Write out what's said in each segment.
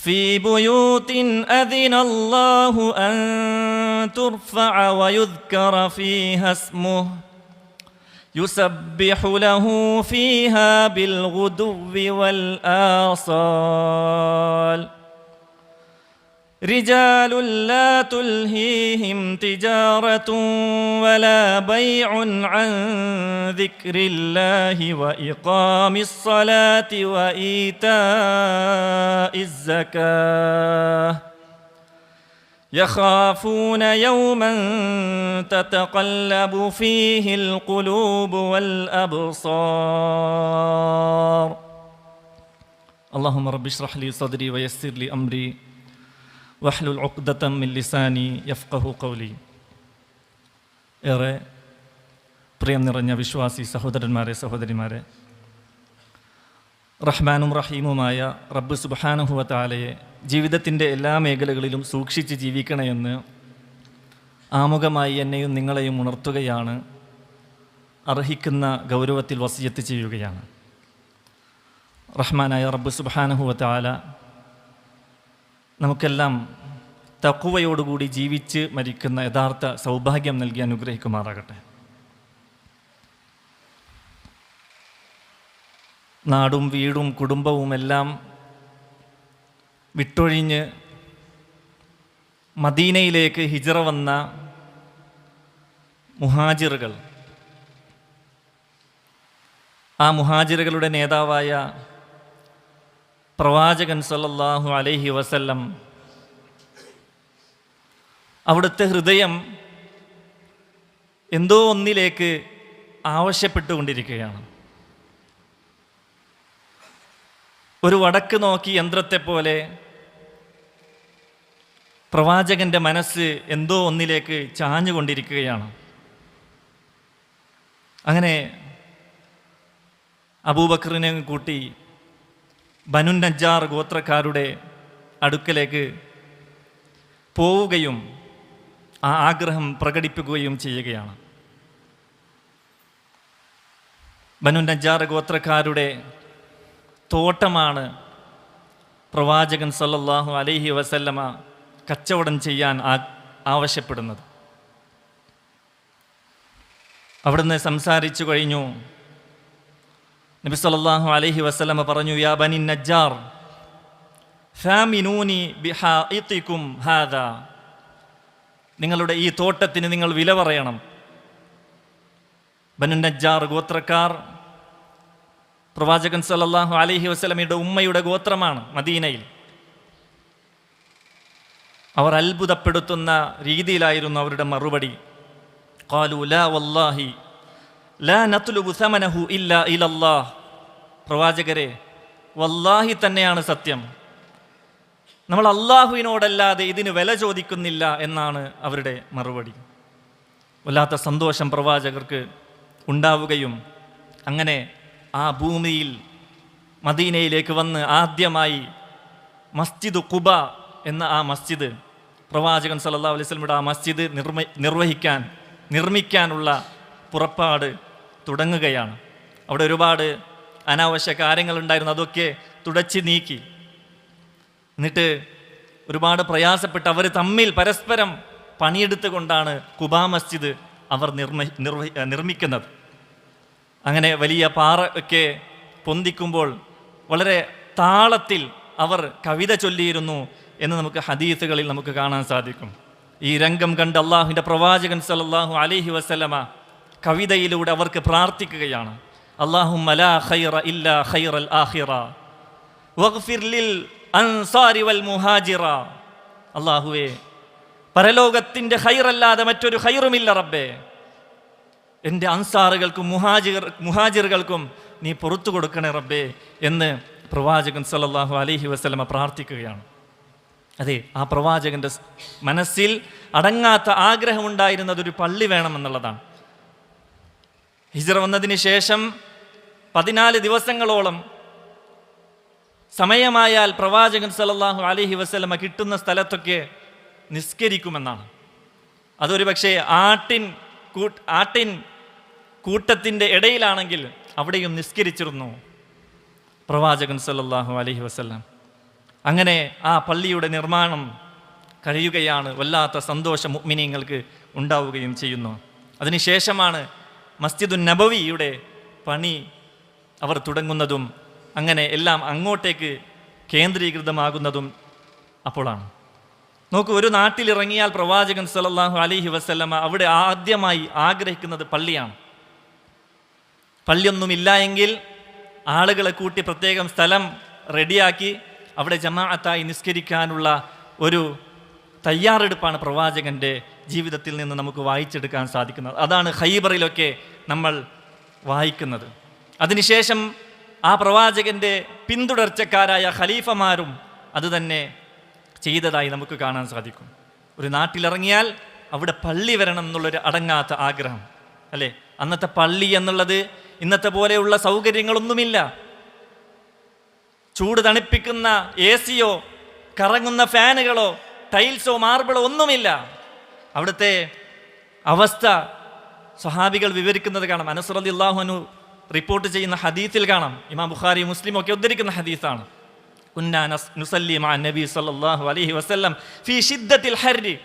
في بيوت أذن الله أن ترفع ويذكر فيها اسمه يسبح له فيها بالغدو والآصال رجال لا تلهيهم تجارة ولا بيع عن ذكر الله وإقام الصلاة وإيتاء الزكاة يخافون يوما تتقلب فيه القلوب والأبصار اللهم رب اشرح لي صدري ويسر لي أمري വഹ്ലുൽ ഉഖ്ദതം മിൻ ലിസാനി യഫ്ഖഹു ഖൗലി. ഏറെ പ്രിയം നിറഞ്ഞ വിശ്വാസി സഹോദരന്മാരെ, സഹോദരിമാരെ, റഹ്മാനും റഹീമുമായ റബ്ബ് സുബ്ഹാനഹു വ തആലയെ ജീവിതത്തിൻ്റെ എല്ലാ മേഖലകളിലും സൂക്ഷിച്ച് ജീവിക്കണമെന്ന് ആമുഖമായി എന്നെയും നിങ്ങളെയും ഉണർത്തുകയാണ്. അർഹിക്കുന്ന ഗൗരവത്തിൽ വസിയത്ത് ചെയ്യുകയാണ്. റഹ്മാനായ റബ്ബ് സുബ്ഹാനഹു വ തആല നമുക്കെല്ലാം തഖ്വയോടുകൂടി ജീവിച്ച് മരിക്കുന്ന യഥാർത്ഥ സൗഭാഗ്യം നൽകി അനുഗ്രഹിക്കുമാറാകട്ടെ. നാടും വീടും കുടുംബവുമെല്ലാം വിട്ടൊഴിഞ്ഞ് മദീനയിലേക്ക് ഹിജ്റ വന്ന മുഹാജിറുകൾ, ആ മുഹാജിറുകളുടെ നേതാവായ പ്രവാചകൻ സല്ലല്ലാഹു അലൈഹി വസല്ലം അവിടുത്തെ ഹൃദയം എന്തോ ഒന്നിലേക്ക് ആവശ്യപ്പെട്ടുകൊണ്ടിരിക്കുകയാണ്. ഒരു വടക്ക് നോക്കി യന്ത്രത്തെപ്പോലെ പ്രവാചകൻ്റെ മനസ്സ് എന്തോ ഒന്നിലേക്ക് ചാഞ്ഞുകൊണ്ടിരിക്കുകയാണ്. അങ്ങനെ അബൂബക്കറിനെ കൂട്ടി ബനു നജ്ജാർ ഗോത്രക്കാരുടെ അടുക്കലേക്ക് പോവുകയും ആ ആഗ്രഹം പ്രകടിപ്പിക്കുകയും ചെയ്യുകയാണ്. ബനു നജ്ജാർ ഗോത്രക്കാരുടെ തോട്ടമാണ് പ്രവാചകൻ സല്ലല്ലാഹു അലൈഹി വസല്ലമ കച്ചവടം ചെയ്യാൻ ആവശ്യപ്പെടുന്നത്. അവിടുന്ന് സംസാരിച്ചു കഴിഞ്ഞു. നബി സല്ലല്ലാഹു അലൈഹി വസല്ലമ പറഞ്ഞു, യാ ബനി നജ്ജാർ ഫാമിനൂനി ബിഹാഇതികും ഹാദാ, നിങ്ങളുടെ ഈ തോട്ടത്തിന് നിങ്ങൾ വില പറയണം. ബനു നജ്ജാർ ഗോത്രക്കാർ പ്രവാചകൻ സല്ലല്ലാഹു അലൈഹി വസല്ലമയുടെ ഉമ്മയുടെ ഗോത്രമാണ് മദീനയിൽ. അവർ അത്ഭുതപ്പെടുത്തുന്ന രീതിയിലായിരുന്നു അവരുടെ മറുപടി. ഖാലു ലാ വല്ലാഹി ലാ നത്ലുബു സമനഹു ഇല്ലാ ഇലല്ലാഹ്, പ്രവാചകരെ വല്ലാഹി തന്നെയാണ് സത്യം, നമ്മൾ അള്ളാഹുവിനോടല്ലാതെ ഇതിന് വില ചോദിക്കുന്നില്ല എന്നാണ് അവരുടെ മറുപടി. വല്ലാത്ത സന്തോഷം പ്രവാചകർക്ക് ഉണ്ടാവുകയും അങ്ങനെ ആ ഭൂമിയിൽ മദീനയിലേക്ക് വന്ന് ആദ്യമായി മസ്ജിദ് ഖുബ എന്ന ആ മസ്ജിദ്, പ്രവാചകൻ സല്ലല്ലാഹു അലൈഹി വസല്ലമയുടെ ആ മസ്ജിദ് നിർമ്മിക്കാനുള്ള പുറപ്പാട് തുടങ്ങുകയാണ്. അവിടെ ഒരുപാട് അനാവശ്യ കാര്യങ്ങളുണ്ടായിരുന്നു, അതൊക്കെ തുടച്ചു നീക്കി. എന്നിട്ട് ഒരുപാട് പ്രയാസപ്പെട്ട് അവർ തമ്മിൽ പരസ്പരം പണിയെടുത്തുകൊണ്ടാണ് ഖുബാ മസ്ജിദ് അവർ നിർമ്മിക്കുന്നത്. അങ്ങനെ വലിയ പാറ ഒക്കെ പൊന്തിക്കുമ്പോൾ വളരെ താളത്തിൽ അവർ കവിത ചൊല്ലിയിരുന്നു എന്ന് നമുക്ക് ഹദീസുകളിൽ നമുക്ക് കാണാൻ സാധിക്കും. ഈ രംഗം കണ്ട് അള്ളാഹുവിൻ്റെ പ്രവാചകൻ സല്ലല്ലാഹു അലൈഹി വസല്ലമ കവിതയിലൂടെ അവർക്ക് പ്രാർത്ഥിക്കുകയാണ്. അല്ലാഹുമ്മ ലാ ഖൈറ ഇല്ലാ ഖൈറൽ ആഖിറ വഗ്ഫിർ ലിൽ അൻസാരി വൽ മുഹാജിറ, അല്ലാഹുവേ പരലോകത്തിൻ്റെ ഖൈറല്ലാതെ മറ്റൊരു ഖൈറുമില്ല റബ്ബേ, എൻ്റെ അൻസാറുകൾക്കും മുഹാജിറുകൾക്കും നീ പുറത്തു കൊടുക്കണേ റബ്ബേ എന്ന് പ്രവാചകൻ സല്ലല്ലാഹു അലൈഹി വസല്ലമ പ്രാർത്ഥിക്കുകയാണ്. അതെ, ആ പ്രവാചകൻ്റെ മനസ്സിൽ അടങ്ങാത്ത ആഗ്രഹമുണ്ടായിരുന്നത് ഒരു പള്ളി വേണമെന്നുള്ളതാണ്. ഹിജ്റ വന്നതിന് ശേഷം 14 ദിവസങ്ങളോളം സമയമായാൽ പ്രവാചകൻ സല്ലല്ലാഹു അലൈഹി വസല്ലമ കിട്ടുന്ന സ്ഥലത്തൊക്കെ നിസ്കരിക്കുമെന്നാണ്. അതൊരു പക്ഷേ ആട്ടിൻ കൂട്ടത്തിൻ്റെ ഇടയിലാണെങ്കിൽ അവിടെയും നിസ്കരിച്ചിരുന്നു പ്രവാചകൻ സല്ലല്ലാഹു അലൈഹി വസല്ലം. അങ്ങനെ ആ പള്ളിയുടെ നിർമ്മാണം കഴിയുകയാണ്. വല്ലാത്ത സന്തോഷം മുഅ്മിനീങ്ങൾക്ക് ഉണ്ടാവുകയും ചെയ്യുന്നു. അതിനുശേഷമാണ് മസ്ജിദുൻ നബവിയുടെ പണി അവർ തുടങ്ങുന്നതും അങ്ങനെ എല്ലാം അങ്ങോട്ടേക്ക് കേന്ദ്രീകൃതമാകുന്നതും അപ്പോഴാണ്. നോക്കൂ, ഒരു നാട്ടിലിറങ്ങിയാൽ പ്രവാചകൻ സല്ലല്ലാഹു അലൈഹി വസല്ലമ അവിടെ ആദ്യമായി ആഗ്രഹിക്കുന്നത് പള്ളിയാണ്. പള്ളിയൊന്നുമില്ല എങ്കിൽ ആളുകളെ കൂട്ടി പ്രത്യേകം സ്ഥലം റെഡിയാക്കി അവിടെ ജമാഅത്തായി നിസ്കരിക്കാനുള്ള ഒരു തയ്യാറെടുപ്പാണ് പ്രവാചകൻ്റെ ജീവിതത്തിൽ നിന്ന് നമുക്ക് വായിച്ചെടുക്കാൻ സാധിക്കുന്നത്. അതാണ് ഖൈബറിലൊക്കെ നമ്മൾ വായിക്കുന്നത്. അതിനുശേഷം ആ പ്രവാചകൻ്റെ പിന്തുടർച്ചക്കാരായ ഖലീഫമാരും അതുതന്നെ ചെയ്തതായി നമുക്ക് കാണാൻ സാധിക്കും. ഒരു നാട്ടിലിറങ്ങിയാൽ അവിടെ പള്ളി വരണം എന്നുള്ളൊരു അടങ്ങാത്ത ആഗ്രഹം, അല്ലേ? അന്നത്തെ പള്ളി എന്നുള്ളത് ഇന്നത്തെ പോലെയുള്ള സൗകര്യങ്ങളൊന്നുമില്ല. ചൂട് തണുപ്പിക്കുന്ന AC-യോ കറങ്ങുന്ന ഫാനുകളോ ടൈൽസോ മാർബിളോ ഒന്നുമില്ല. അവിടുത്തെ അവസ്ഥ സ്വഹാബികൾ വിവരിക്കുന്നത് കാണാം. അനസ് റളിയല്ലാഹു അൻഹു റിപ്പോർട്ട് ചെയ്യുന്ന ഹദീസിൽ കാണാം. ഇമാം ബുഖാരി മുസ്ലിം ഒക്കെ ഉദ്ധരിക്കുന്ന ഹദീസാണ്. കുന്നാ നുസല്ലി മഅ നബി സല്ലല്ലാഹു അലൈഹി വസല്ലം ഫീ ശിദ്ദത്തിൽ ഹർരി.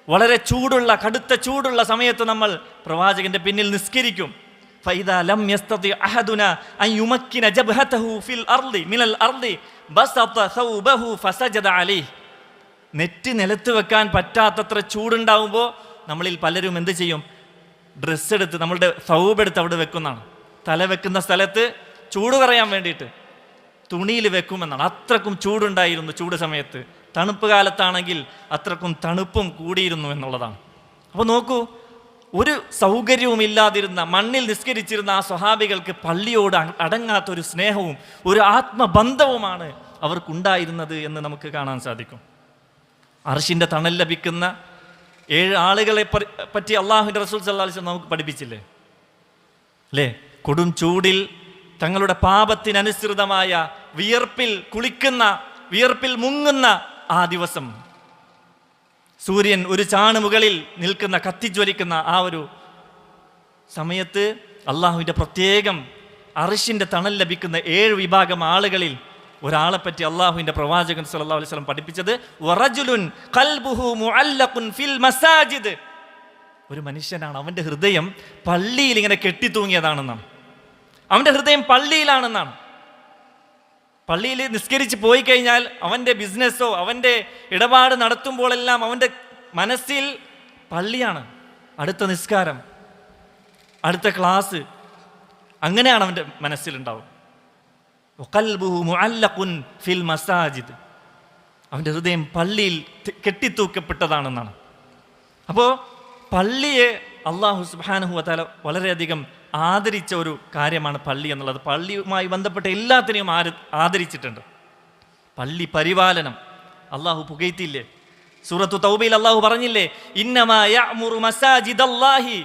വളരെ ചൂടുള്ള, കടുത്ത ചൂടുള്ള സമയത്ത് നമ്മൾ പ്രവാചകന്റെ പിന്നിൽ നിസ്കരിക്കും. ഫൈദാ ലം യസ്തതി അഹദുനാ അൻ യുമക്കിന ജബ്ഹതഹു ഫിൽ അർളി മിനൽ അർളി ബസത സൗബഹു ഫസജദ അലൈഹി. നെറ്റ് നിലത്ത് വെക്കാൻ പറ്റാത്തത്ര ചൂടുണ്ടാവുമ്പോൾ നമ്മളിൽ പലരും എന്ത് ചെയ്യും? ഡ്രസ്സ് എടുത്ത്, നമ്മളുടെ സൗബ് എടുത്ത് അവിടെ വെക്കുന്നതാണ്. തല വെക്കുന്ന സ്ഥലത്ത് ചൂട് കുറയാൻ വേണ്ടിയിട്ട് തുണിയിൽ വെക്കുമെന്നാണ്. അത്രക്കും ചൂടുണ്ടായിരുന്നു ചൂട് സമയത്ത്. തണുപ്പ് കാലത്താണെങ്കിൽ അത്രക്കും തണുപ്പും കൂടിയിരുന്നു എന്നുള്ളതാണ്. അപ്പോൾ നോക്കൂ, ഒരു സൗകര്യവും ഇല്ലാതിരുന്ന, മണ്ണിൽ നിസ്കരിച്ചിരുന്ന ആ സ്വഹാബികൾക്ക് പള്ളിയോട് അടങ്ങാത്തൊരു സ്നേഹവും ഒരു ആത്മബന്ധവുമാണ് അവർക്കുണ്ടായിരുന്നത് എന്ന് നമുക്ക് കാണാൻ സാധിക്കും. അർശിൻ്റെ തണൽ ലഭിക്കുന്ന 7 ആളുകളെ പറ്റി അള്ളാഹുവിൻ്റെ റസൂൽ സല്ലല്ലാഹു അലൈഹി വസല്ലം നമുക്ക് പഠിപ്പിച്ചില്ലേ, അല്ലേ? കൊടും ചൂടിൽ തങ്ങളുടെ പാപത്തിനനുസൃതമായ വിയർപ്പിൽ കുളിക്കുന്ന, വിയർപ്പിൽ മുങ്ങുന്ന ആ ദിവസം, സൂര്യൻ ഒരു ചാണ് മുകളിൽ നിൽക്കുന്ന, കത്തിജ്വലിക്കുന്ന ആ ഒരു സമയത്ത് അള്ളാഹുവിൻ്റെ പ്രത്യേകം അർശിൻ്റെ തണൽ ലഭിക്കുന്ന 7 വിഭാഗം ആളുകളിൽ ഒരാളെപ്പറ്റി അള്ളാഹുവിൻ്റെ പ്രവാചകൻ സല്ലല്ലാഹു അലൈഹി വസല്ലം പഠിപ്പിച്ചത് വറജുലുൻ ഖൽബുഹു മുഅല്ലഖുൻ ഫിൽ മസാജിദ്. ഒരു മനുഷ്യനാണ്, അവൻ്റെ ഹൃദയം പള്ളിയിൽ ഇങ്ങനെ കെട്ടിത്തൂങ്ങിയതാണെന്നാണ്. അവൻ്റെ ഹൃദയം പള്ളിയിലാണെന്നാണ്. പള്ളിയിൽ നിസ്കരിച്ച് പോയി കഴിഞ്ഞാൽ അവൻ്റെ ബിസിനസ്സോ അവൻ്റെ ഇടപാട് നടത്തുമ്പോഴെല്ലാം അവൻ്റെ മനസ്സിൽ പള്ളിയാണ്. അടുത്ത നിസ്കാരം, അടുത്ത ക്ലാസ്, അങ്ങനെയാണ് അവൻ്റെ മനസ്സിലുണ്ടാവും. ഖൽബുഹു മുഅല്ലഖുൻ ഫിൽ മസാജിദ്. അവൻ്റെ ഹൃദയം പള്ളിയിൽ കെട്ടിത്തൂക്കപ്പെട്ടതാണെന്നാണ്. അപ്പോൾ പള്ളിയെ അല്ലാഹു സുബ്ഹാനഹു വ തആല വളരെയധികം ആദരിച്ച ഒരു കാര്യമാണ് പള്ളി എന്നുള്ളത്. പള്ളിയുമായി ബന്ധപ്പെട്ട എല്ലാത്തിനെയും ആദരിച്ചിട്ടുണ്ട്. പള്ളി പരിപാലനം അള്ളാഹു പുകഴ്ത്തിയില്ലേ? സൂറത്തു തൗബയിൽ അള്ളാഹു പറഞ്ഞില്ലേ, ഇന്നമാ യഅ്മുറു മസാജിദല്ലാഹി.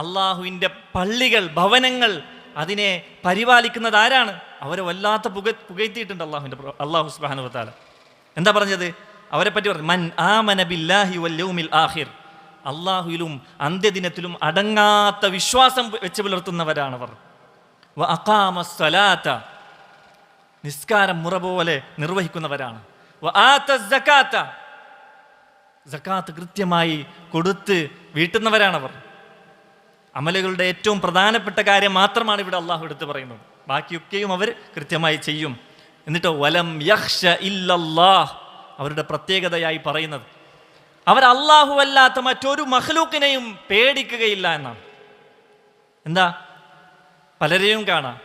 അള്ളാഹുവിൻ്റെ പള്ളികൾ, ഭവനങ്ങൾ, അതിനെ പരിപാലിക്കുന്നത് ആരാണ്? അവരെ വല്ലാത്ത പുകഴ്ത്തിയിട്ടുണ്ട് അള്ളാഹു സുബ്ഹാനഹു വ തആല. എന്താ പറഞ്ഞത്? അവരെ പറ്റി പറഞ്ഞു, മൻ ആമന ബില്ലാഹി വൽ യൗമിൽ ആഖിർ. അള്ളാഹുവിലും അന്ത്യദിനത്തിലും അടങ്ങാത്ത വിശ്വാസം വെച്ച് പുലർത്തുന്നവരാണവർ. വ അഖാമസ്സലാത്ത. നിസ്കാരം മുറ പോലെ നിർവഹിക്കുന്നവരാണ്. വ ആതസ് സകാത്ത. സകാത്ത് കൃത്യമായി കൊടുത്ത് വീട്ടുന്നവരാണവർ. അമലുകളുടെ ഏറ്റവും പ്രധാനപ്പെട്ട കാര്യം മാത്രമാണ് ഇവിടെ അള്ളാഹു എടുത്ത് പറയുന്നത്. ബാക്കിയൊക്കെയും അവർ കൃത്യമായി ചെയ്യും. എന്നിട്ടോ വലം യഖ്ശ ഇല്ലല്ലാഹ്. അവരുടെ പ്രത്യേകതയായി പറയുന്നത് അവർ അല്ലാഹു അല്ലാത്ത മറ്റൊരു മഖ്ലൂക്കിനെയും പേടിക്കുകയില്ല എന്നാണ്. എന്താ? പലരെയും കാണാം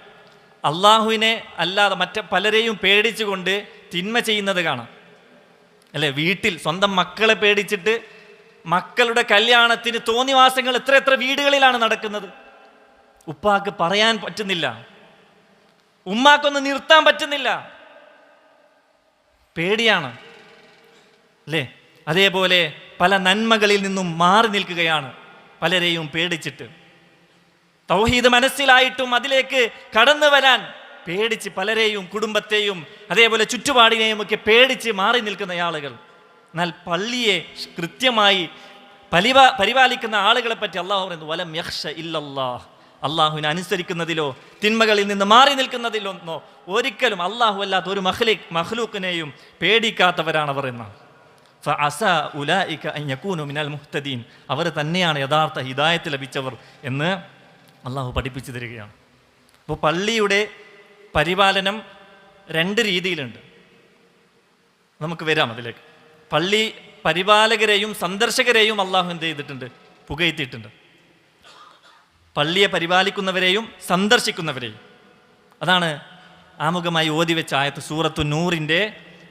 അള്ളാഹുവിനെ അല്ലാതെ മറ്റ് പലരെയും പേടിച്ചുകൊണ്ട് തിന്മ ചെയ്യുന്നത് കാണാം, അല്ലേ? വീട്ടിൽ സ്വന്തം മക്കളെ പേടിച്ചിട്ട് മക്കളുടെ കല്യാണത്തിന് തോന്നിവാസങ്ങൾ എത്ര വീടുകളിലാണ് നടക്കുന്നത്. ഉപ്പാക്ക് പറയാൻ പറ്റുന്നില്ല, ഉമ്മാക്കൊന്ന് നിർത്താൻ പറ്റുന്നില്ല, പേടിയാണ്, അല്ലേ? അതേപോലെ പല നന്മകളിൽ നിന്നും മാറി നിൽക്കുകയാണ് പലരെയും പേടിച്ചിട്ട്. തൗഹീദ് മനസ്സിലായിട്ടും അതിലേക്ക് കടന്നു വരാൻ പേടിച്ച് പലരെയും, കുടുംബത്തെയും അതേപോലെ ചുറ്റുപാടിനെയും ഒക്കെ പേടിച്ച് മാറി നിൽക്കുന്ന ആളുകൾ. എന്നാൽ പള്ളിയെ കൃത്യമായി പരിപാലിക്കുന്ന ആളുകളെ പറ്റി അള്ളാഹു പറയുന്നു, വലം യഖ്ശ ഇല്ലല്ലാഹ്. അള്ളാഹുവിനെ അനുസരിക്കുന്നതിലോ തിന്മകളിൽ നിന്ന് മാറി നിൽക്കുന്നതിലൊന്നോ ഒരിക്കലും അള്ളാഹു അല്ലാത്ത ഒരു മഖ്ലൂക്കിനെയും പേടിക്കാത്തവരാണവർ എന്നാണ്. ഫഅസാ ഉലൈക അൻ യകൂനു മിനൽ മുഹ്തദീൻ, അവർ തന്നെയാണ് യഥാർത്ഥ ഹിദായത്ത് ലഭിച്ചവർ എന്ന് അള്ളാഹു പഠിപ്പിച്ചു തരികയാണ്. അപ്പോൾ പള്ളിയുടെ പരിപാലനം 2 രീതിയിലുണ്ട്. നമുക്ക് വരാം അതിലേക്ക്. പള്ളി പരിപാലകരെയും സന്ദർശകരെയും അള്ളാഹു എന്ത് ചെയ്തിട്ടുണ്ട്? പുകഴ്ത്തിയിട്ടുണ്ട്. പള്ളിയെ പരിപാലിക്കുന്നവരെയും സന്ദർശിക്കുന്നവരെയും. അതാണ് ആമുഖമായി ഓതി വെച്ച ആയത്ത്. സൂറത്തു നൂറിൻ്റെ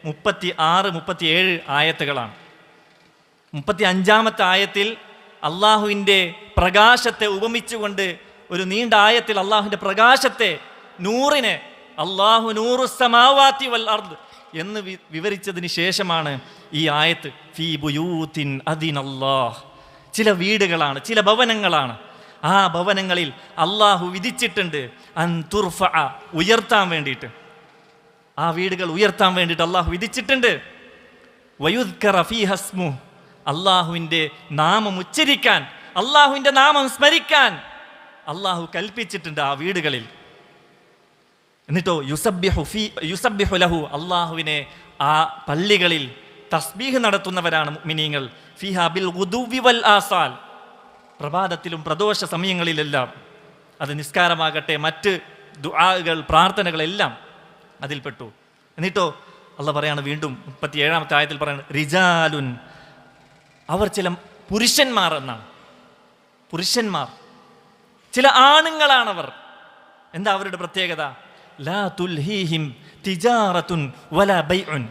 36-37 ആയത്തുകളാണ്. 35-ാമത്തെ ആയത്തിൽ അള്ളാഹുവിൻ്റെ പ്രകാശത്തെ ഉപമിച്ചുകൊണ്ട് ഒരു നീണ്ട ആയത്തിൽ അള്ളാഹുവിൻ്റെ പ്രകാശത്തെ, നൂറിനെ അള്ളാഹു നൂറു സമാവാതി വൽ അർദ് എന്ന് വിവരിച്ചതിന് ശേഷമാണ് ഈ ആയത്ത്. ഫീ ബുയൂത്തിൻ അദിനല്ലാഹ്, ചില വീടുകളാണ്, ചില ഭവനങ്ങളാണ്. ആ ഭവനങ്ങളിൽ അള്ളാഹു വിധിച്ചിട്ടുണ്ട് അൻ തുർഫഅ, ഉയർത്താൻ വേണ്ടിയിട്ട്. ആ വീടുകൾ ഉയർത്താൻ വേണ്ടിയിട്ട് അള്ളാഹു വിധിച്ചിട്ടുണ്ട്. വയുദ്കറ ഫീഹ ഇസ്മുഹു, അള്ളാഹുവിൻ്റെ നാമം ഉച്ചരിക്കാൻ, അള്ളാഹുവിൻ്റെ നാമം സ്മരിക്കാൻ അള്ളാഹു കൽപ്പിച്ചിട്ടുണ്ട് ആ വീടുകളിൽ. എന്നിട്ടോ യുസബ്ബിഹു ലഹു, അള്ളാഹുവിനെ ആ പള്ളികളിൽ തസ്ബീഹ് നടത്തുന്നവരാണ് മുഅ്മിനീങ്ങൾ. ഫീഹാ ബിൽ ഗുദുവി വൽ ആസാൽ, പ്രഭാതത്തിലും പ്രദോഷ സമയങ്ങളിലെല്ലാം. അത് നിസ്കാരമാകട്ടെ, മറ്റ് ദുആകൾ, പ്രാർത്ഥനകളെല്ലാം അതിൽപ്പെട്ടു. എന്നിട്ടോ അള്ളാഹ് പറയാണ് വീണ്ടും 37-ാമത്തെ ആയത്തിൽ പറയാണ് റിജാലുൻ, അവർ ചില പുരുഷന്മാർ എന്നാണ്. പുരുഷന്മാർ, ചില ആണുങ്ങളാണവർ. എന്താ അവരുടെ പ്രത്യേകത? ലാ തുൽഹീഹിം തിജാറത്തുൻ വലാ ബൈഉൻ,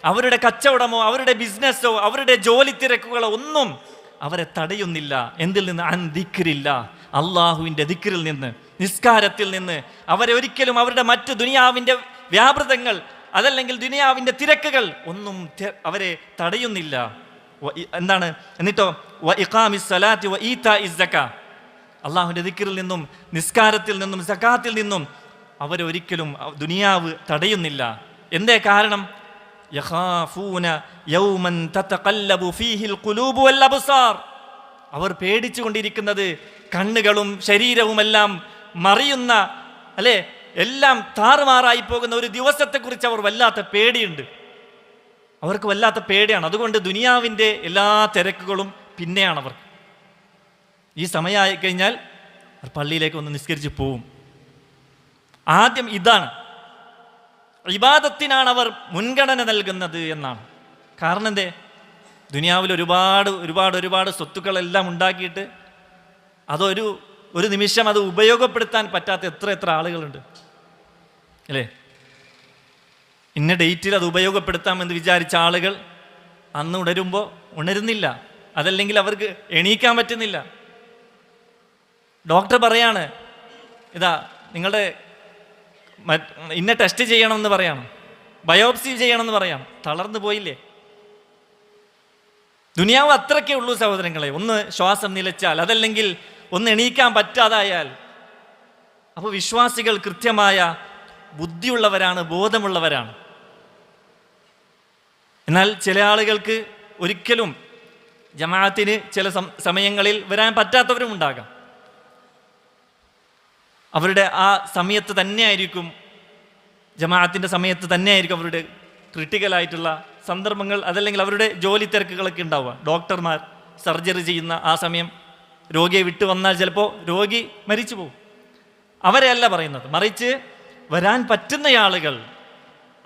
അവരുടെ കച്ചവടമോ അവരുടെ ബിസിനസ്സോ അവരുടെ ജോലി തിരക്കുകളോ ഒന്നും അവരെ തടയുന്നില്ല. എന്തിൽ നിന്ന്? അൻ ദിക്രില്ല, അള്ളാഹുവിൻ്റെ ദിക്റിൽ നിന്ന്, നിസ്കാരത്തിൽ നിന്ന്. അവരെ ഒരിക്കലും അവരുടെ മറ്റ് ദുനിയാവിൻ്റെ വ്യാപൃതങ്ങൾ അതല്ലെങ്കിൽ ദുനിയാവിൻ്റെ തിരക്കുകൾ ഒന്നും അവരെ തടയുന്നില്ല. എന്താണ്? എന്നിട്ടോ വ ഇഖാമിസ് സലാത്തി വ ഈതാഇസ് സക്കാ, അള്ളാഹുവിൻ്റെ ദിക്റിൽ നിന്നും നിസ്കാരത്തിൽ നിന്നും സക്കാത്തിൽ നിന്നും അവരൊരിക്കലും ദുനിയാവ് തടയുന്നില്ല. എന്തേ കാരണം? യഖാഫൂന യൗമൻ തതഖല്ലബു ഫീഹിൽ ഖുലൂബു വൽ അബ്സാർ, അവർ പേടിച്ചു കൊണ്ടിരിക്കുന്നത് കണ്ണുകളും ശരീരവുമെല്ലാം മറിയുന്ന, അല്ലേ, എല്ലാം താറുമാറായി പോകുന്ന ഒരു ദിവസത്തെക്കുറിച്ച് അവർ വല്ലാത്ത പേടിയുണ്ട്. അവർക്ക് വല്ലാത്ത പേടിയാണ്. അതുകൊണ്ട് ദുനിയാവിൻ്റെ എല്ലാ തിരക്കുകളും പിന്നെയാണ് അവർക്ക്. ഈ സമയമായി കഴിഞ്ഞാൽ പള്ളിയിലേക്ക് ഒന്ന് നിസ്കരിച്ച് പോവും. ആദ്യം ഇതാണ്, ഇബാദത്തിനാണ് അവർ മുൻഗണന നൽകുന്നത് എന്നാണ്. കാരണം എന്തേ? ദുനിയാവിൽ ഒരുപാട് സ്വത്തുക്കളെല്ലാം ഉണ്ടാക്കിയിട്ട് ഒരു നിമിഷം അത് ഉപയോഗപ്പെടുത്താൻ പറ്റാത്ത എത്ര ആളുകളുണ്ട്, അല്ലേ? ഇന്ന ഡേറ്റിൽ അത് ഉപയോഗപ്പെടുത്താമെന്ന് വിചാരിച്ച ആളുകൾ അന്ന് ഉണരുന്നില്ല, അതല്ലെങ്കിൽ അവർക്ക് എണീക്കാൻ പറ്റുന്നില്ല. ഡോക്ടർ പറയാണ്, ഇതാ നിങ്ങളുടെ ഇന്ന ടെസ്റ്റ് ചെയ്യണമെന്ന് പറയാണ്, ബയോപ്സി ചെയ്യണമെന്ന് പറയാണ്. തളർന്നു പോയില്ലേ? ദുനിയാവ് അത്രയ്ക്കേ ഉള്ളൂ സഹോദരങ്ങളെ. ഒന്ന് ശ്വാസം നിലച്ചാൽ, അതല്ലെങ്കിൽ ഒന്ന് എണീക്കാൻ പറ്റാതായാൽ. അപ്പോൾ വിശ്വാസികൾ കൃത്യമായ ബുദ്ധിയുള്ളവരാണ്, ബോധമുള്ളവരാണ്. എന്നാൽ ചില ആളുകൾക്ക് ഒരിക്കലും ജമാഅത്തിന് ചില സമയങ്ങളിൽ വരാൻ പറ്റാത്തവരും ഉണ്ടാകാം. അവരുടെ ആ സമയത്ത് തന്നെയായിരിക്കും, ജമാഅത്തിൻ്റെ സമയത്ത് തന്നെയായിരിക്കും അവരുടെ ക്രിട്ടിക്കലായിട്ടുള്ള സന്ദർഭങ്ങൾ, അതല്ലെങ്കിൽ അവരുടെ ജോലി തിരക്കുകളൊക്കെ ഉണ്ടാവുക. ഡോക്ടർമാർ സർജറി ചെയ്യുന്ന ആ സമയം രോഗിയെ വിട്ടു വന്നാൽ ചിലപ്പോൾ രോഗി മരിച്ചു പോകും. അവരെയല്ല പറയുന്നത്, മറിച്ച് വരാൻ പറ്റുന്ന ആളുകൾ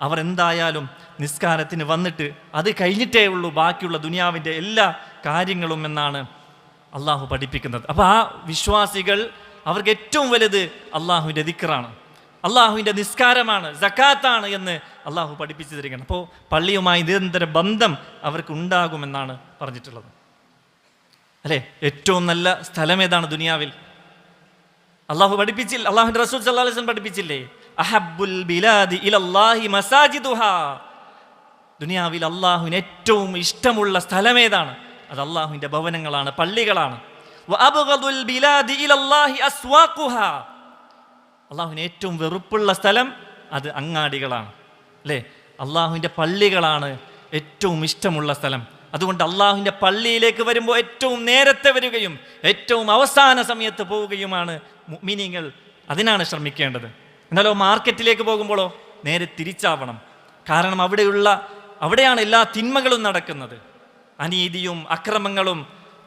അവർ എന്തായാലും നിസ്കാരത്തിന് വന്നിട്ട് അത് കഴിഞ്ഞിട്ടേ ഉള്ളൂ ബാക്കിയുള്ള ദുനിയാവിൻ്റെ എല്ലാ കാര്യങ്ങളും എന്നാണ് അള്ളാഹു പഠിപ്പിക്കുന്നത്. അപ്പോൾ ആ വിശ്വാസികൾ, അവർക്ക് ഏറ്റവും വലുത് അള്ളാഹുവിൻ്റെ ദിക്റാണ്, അള്ളാഹുവിൻ്റെ നിസ്കാരമാണ്, സക്കാത്താണ് എന്ന് അള്ളാഹു പഠിപ്പിച്ചു തരികയാണ്. അപ്പോൾ പള്ളിയുമായി നിരന്തര ബന്ധം അവർക്ക് ഉണ്ടാകുമെന്നാണ് പറഞ്ഞിട്ടുള്ളത്, അല്ലേ? ഏറ്റവും നല്ല സ്ഥലം ഏതാണ് ദുനിയാവിൽ? അള്ളാഹു പഠിപ്പിച്ചില്ല, അള്ളാഹുവിൻ്റെ റസൂൽ സല്ലല്ലാഹു അലൈഹി വസല്ലം പഠിപ്പിച്ചില്ലേ? അഹബ്ബുൽ ബിലാദി ഇലല്ലാഹി മസാജിദുഹാ, ദുനിയാവിൽ അള്ളാഹുവിന് ഏറ്റവും ഇഷ്ടമുള്ള സ്ഥലം ഏതാണ്? അത് അള്ളാഹുവിൻ്റെ ഭവനങ്ങളാണ്, പള്ളികളാണ്. വഅബ്ഗദുൽ ബിലാദി ഇലല്ലാഹി അസ്വാഖുഹാ, അള്ളാഹുവിന് ഏറ്റവും വെറുപ്പുള്ള സ്ഥലം അത് അങ്ങാടികളാണ്, അല്ലേ? അള്ളാഹുവിൻ്റെ പള്ളികളാണ് ഏറ്റവും ഇഷ്ടമുള്ള സ്ഥലം. അതുകൊണ്ട് അള്ളാഹുവിൻ്റെ പള്ളിയിലേക്ക് വരുമ്പോൾ ഏറ്റവും നേരത്തെ വരികയും ഏറ്റവും അവസാന സമയത്ത് പോവുകയുമാണ് മുഅ്മിനീങ്ങൾ. അതിനാണ് ശ്രമിക്കേണ്ടത്. എന്നാലോ മാർക്കറ്റിലേക്ക് പോകുമ്പോഴോ നേരെ തിരിച്ചാവണം. കാരണം അവിടെയാണ് എല്ലാ തിന്മകളും നടക്കുന്നത്. അനീതിയും അക്രമങ്ങളും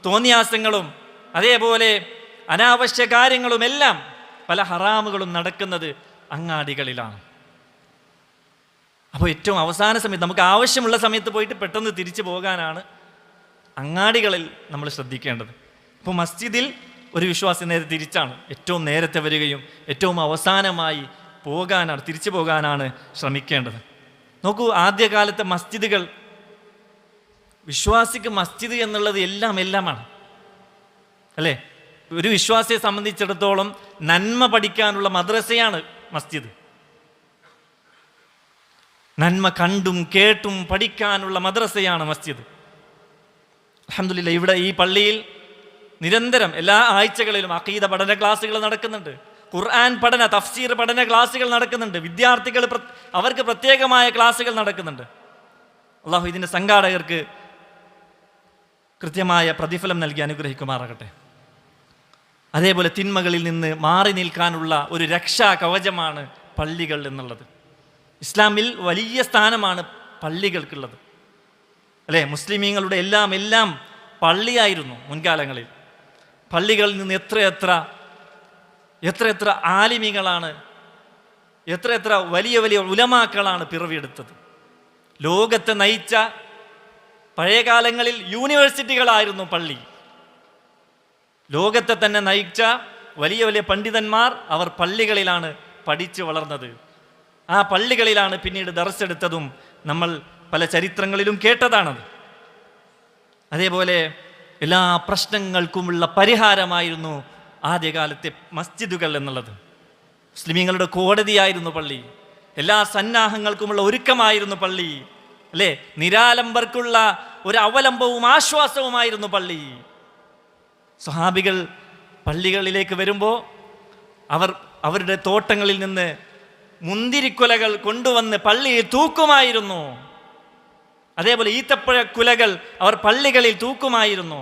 തോന്നിയാസങ്ങളും അതേപോലെ അനാവശ്യ കാര്യങ്ങളുമെല്ലാം പല ഹറാമുകളും നടക്കുന്നത് അങ്ങാടികളിലാണ്. അപ്പോൾ ഏറ്റവും അവസാന സമയത്ത് നമുക്ക് ആവശ്യമുള്ള സമയത്ത് പോയിട്ട് പെട്ടെന്ന് തിരിച്ചു പോകാനാണ് അങ്ങാടികളിൽ നമ്മൾ ശ്രദ്ധിക്കേണ്ടത്. ഇപ്പോൾ മസ്ജിദിൽ ഒരു വിശ്വാസി നേരെ തിരിച്ചാണ്, ഏറ്റവും നേരത്തെ വരികയും ഏറ്റവും അവസാനമായി തിരിച്ചു പോകാനാണ് ശ്രമിക്കേണ്ടത്. നോക്കൂ, ആദ്യകാലത്തെ മസ്ജിദുകൾ, വിശ്വാസിക്ക് മസ്ജിദ് എന്നുള്ളത് എല്ലാമാണ് അല്ലേ? ഒരു വിശ്വാസിയെ സംബന്ധിച്ചിടത്തോളം നന്മ പഠിക്കാനുള്ള മദ്രസയാണ് മസ്ജിദ്. നന്മ കണ്ടും കേട്ടും പഠിക്കാനുള്ള മദ്രസയാണ് മസ്ജിദ്. അൽഹംദുലില്ലാഹ്, ഇവിടെ ഈ പള്ളിയിൽ നിരന്തരം എല്ലാ ആഴ്ചകളിലും അഖീദ പഠന ക്ലാസ്സുകൾ നടക്കുന്നുണ്ട്. ഖുർആൻ പഠന, തഫ്സീർ പഠന ക്ലാസ്സുകൾ നടക്കുന്നുണ്ട്. വിദ്യാർത്ഥികൾ അവർക്ക് പ്രത്യേകമായ ക്ലാസ്സുകൾ നടക്കുന്നുണ്ട്. അള്ളാഹു ഇതിൻ്റെ സംഘാടകർക്ക് കൃത്യമായ പ്രതിഫലം നൽകി അനുഗ്രഹിക്കുമാറാകട്ടെ. അതേപോലെ തിന്മകളിൽ നിന്ന് മാറി നിൽക്കാനുള്ള ഒരു രക്ഷാ കവചമാണ് പള്ളികൾ എന്നുള്ളത്. ഇസ്ലാമിൽ വലിയ സ്ഥാനമാണ് പള്ളികൾക്കുള്ളത് അല്ലേ? മുസ്ലിമീങ്ങളുടെ എല്ലാം പള്ളിയായിരുന്നു മുൻകാലങ്ങളിൽ. പള്ളികളിൽ നിന്ന് എത്ര ആലിമികളാണ്, എത്ര വലിയ ഉലമാക്കളാണ് പിറവിയെടുത്തത്. ലോകത്തെ നയിച്ച പഴയകാലങ്ങളിൽ യൂണിവേഴ്സിറ്റികളായിരുന്നു പള്ളി. ലോകത്തെ തന്നെ നയിച്ച വലിയ പണ്ഡിതന്മാർ അവർ പള്ളികളിലാണ് പഠിച്ചു വളർന്നത്. ആ പള്ളികളിലാണ് പിന്നീട് ദർസെടുത്തതും നമ്മൾ പല ചരിത്രങ്ങളിലും കേട്ടതാണത്. അതേപോലെ എല്ലാ പ്രശ്നങ്ങൾക്കുമുള്ള പരിഹാരമായിരുന്നു ആദ്യകാലത്തെ മസ്ജിദുകൾ എന്നുള്ളത്. മുസ്ലിമീങ്ങളുടെ കോടതിയായിരുന്നു പള്ളി. എല്ലാ സന്നാഹങ്ങൾക്കുമുള്ള ഒരുക്കമായിരുന്നു പള്ളി അല്ലേ? നിരാലംബർക്കുള്ള ഒരു അവലംബവും ആശ്വാസവുമായിരുന്നു പള്ളി. സ്വഹാബികൾ പള്ളികളിലേക്ക് വരുമ്പോൾ അവരുടെ തോട്ടങ്ങളിൽ നിന്ന് മുന്തിരിക്കുലകൾ കൊണ്ടുവന്ന് പള്ളിയിൽ തൂക്കുമായിരുന്നു. അതേപോലെ ഈത്തപ്പഴ കുലകൾ അവർ പള്ളികളിൽ തൂക്കുമായിരുന്നു.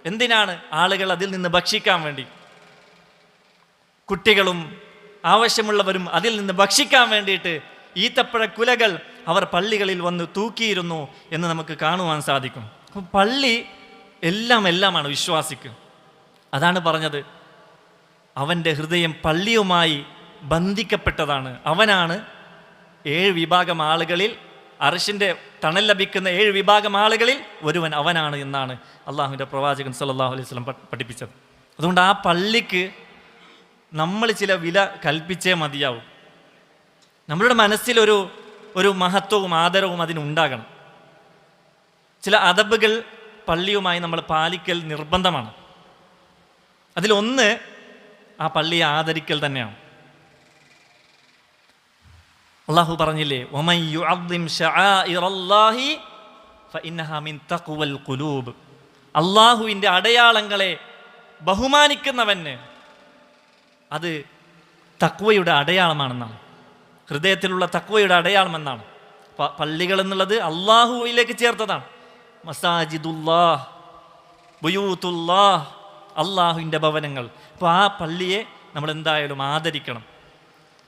എന്തിനാണ്? ആളുകൾ അതിൽ നിന്ന് ഭക്ഷിക്കാൻ വേണ്ടി. കുട്ടികളും ആവശ്യമുള്ളവരും അതിൽ നിന്ന് ഭക്ഷിക്കാൻ വേണ്ടിയിട്ട് ഈത്തപ്പഴ കുലകൾ അവർ പള്ളികളിൽ വന്ന് തൂക്കിയിരുന്നു എന്ന് നമുക്ക് കാണുവാൻ സാധിക്കും. അപ്പം പള്ളി എല്ലാമാണ് വിശ്വാസിക്ക്. അതാണ് പറഞ്ഞത്, അവൻ്റെ ഹൃദയം പള്ളിയുമായി ബന്ധിക്കപ്പെട്ടതാണ്. അവനാണ് 7 വിഭാഗം ആളുകളിൽ, അർശിൻ്റെ തണൽ ലഭിക്കുന്ന 7 വിഭാഗം ആളുകളിൽ ഒരുവൻ അവനാണ് എന്നാണ് അള്ളാഹുവിൻ്റെ പ്രവാചകൻ സല്ലല്ലാഹു അലൈഹി വസല്ലം പഠിപ്പിച്ചത്. അതുകൊണ്ട് ആ പള്ളിക്ക് നമ്മൾ ചില വില കൽപ്പിച്ചേ മതിയാവും. നമ്മളുടെ മനസ്സിലൊരു മഹത്വവും ആദരവും അതിനുണ്ടാകണം. ചില അദബുകൾ പള്ളിയുമായി നമ്മൾ പാലിക്കൽ നിർബന്ധമാണ്. അതിലൊന്ന് ആ പള്ളിയെ ആദരിക്കൽ തന്നെയാണ്. അള്ളാഹു പറഞ്ഞില്ലേ, വമൻ യുഅദ്ദിം ശആഇറല്ലാഹി ഫഇന്നഹാ മിൻ തഖ്വൽ ഖുലൂബ്. അള്ളാഹുവിൻ്റെ അടയാളങ്ങളെ ബഹുമാനിക്കുന്നവന് അത് തഖ്വയുടെ അടയാളമാണെന്നാണ്, ഹൃദയത്തിലുള്ള തഖ്വയുടെ അടയാളമെന്നാണ്. പള്ളികൾ എന്നുള്ളത് അള്ളാഹുവിലേക്ക് ചേർത്തതാണ്. മസാജിദുല്ലാഹ്, ബുയൂത്തുല്ലാഹ്, അള്ളാഹുവിൻ്റെ ഭവനങ്ങൾ. അപ്പോൾ ആ പള്ളിയെ നമ്മൾ എന്തായാലും ആദരിക്കണം.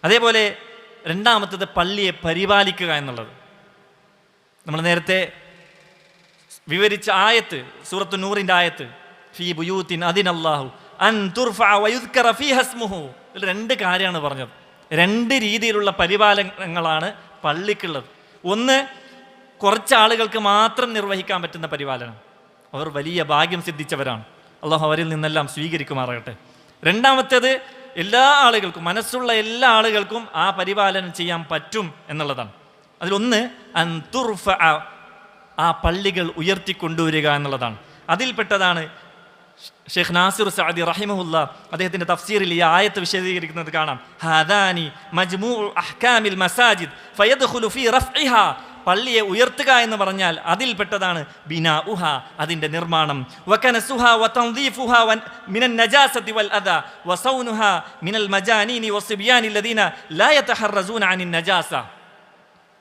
അതേപോലെ രണ്ടാമത്തത് പള്ളിയെ പരിപാലിക്കുക എന്നുള്ളത്. നമ്മൾ നേരത്തെ വിവരിച്ച ആയത്ത്, സൂറത്തു നൂറിൻ്റെ ആയത്ത്, ഫീ ബുയൂത്തിൻ അദിനല്ലാഹു അൻ തുർഫഅ വയുദ്കറ ഫീഹ ഇസ്മുഹു. ഇതിൽ 2 കാര്യമാണ് പറഞ്ഞത്. 2 രീതിയിലുള്ള പരിപാലനങ്ങളാണ് പള്ളിക്കുള്ളത്. ഒന്ന്, കുറച്ച് ആളുകൾക്ക് മാത്രം നിർവഹിക്കാൻ പറ്റുന്ന പരിപാലനം. അവർ വലിയ ഭാഗ്യം സിദ്ധിച്ചവരാണ്. അള്ളാഹു അവരിൽ നിന്നെല്ലാം സ്വീകരിക്കുമാറാകട്ടെ. രണ്ടാമത്തേത്, എല്ലാ ആളുകൾക്കും, മനസ്സുള്ള എല്ലാ ആളുകൾക്കും ആ പരിപാലനം ചെയ്യാൻ പറ്റും എന്നുള്ളതാണ്. അതിലൊന്ന് അൻ തുർഫഅ, ആ പള്ളികൾ ഉയർത്തിക്കൊണ്ടുവരിക എന്നുള്ളതാണ്. അതിൽപ്പെട്ടതാണ് ഷെയ്ഖ് നാസിർ സഅദി റഹിമഹുല്ലാ അദ്ദേഹത്തിൻ്റെ തഫ്സീറിൽ ഈ ആയത്ത് വിശദീകരിക്കുന്നത് കാണാം. ഹാദാനി മജ്മൂഉ അഹ്കാമിൽ മസാജിദ് ഫയദ്ഖുലു ഫീ റഫ്ഇഹാ. പള്ളിയെ ഉയർത്തുക എന്ന് പറഞ്ഞാൽ അതിൽപ്പെട്ടതാണ് ബിനാഉഹ, അതിൻ്റെ നിർമ്മാണം, വകനസുഹ വതൻദീഫുഹ മിനൻ നജാസതി വൽ അദാ വസൗനുഹ മിനൽ മജാനീനി വസിബ്യാനി അല്ലദീന ലാ യതഹറസൂന അനിൻ നജാസ.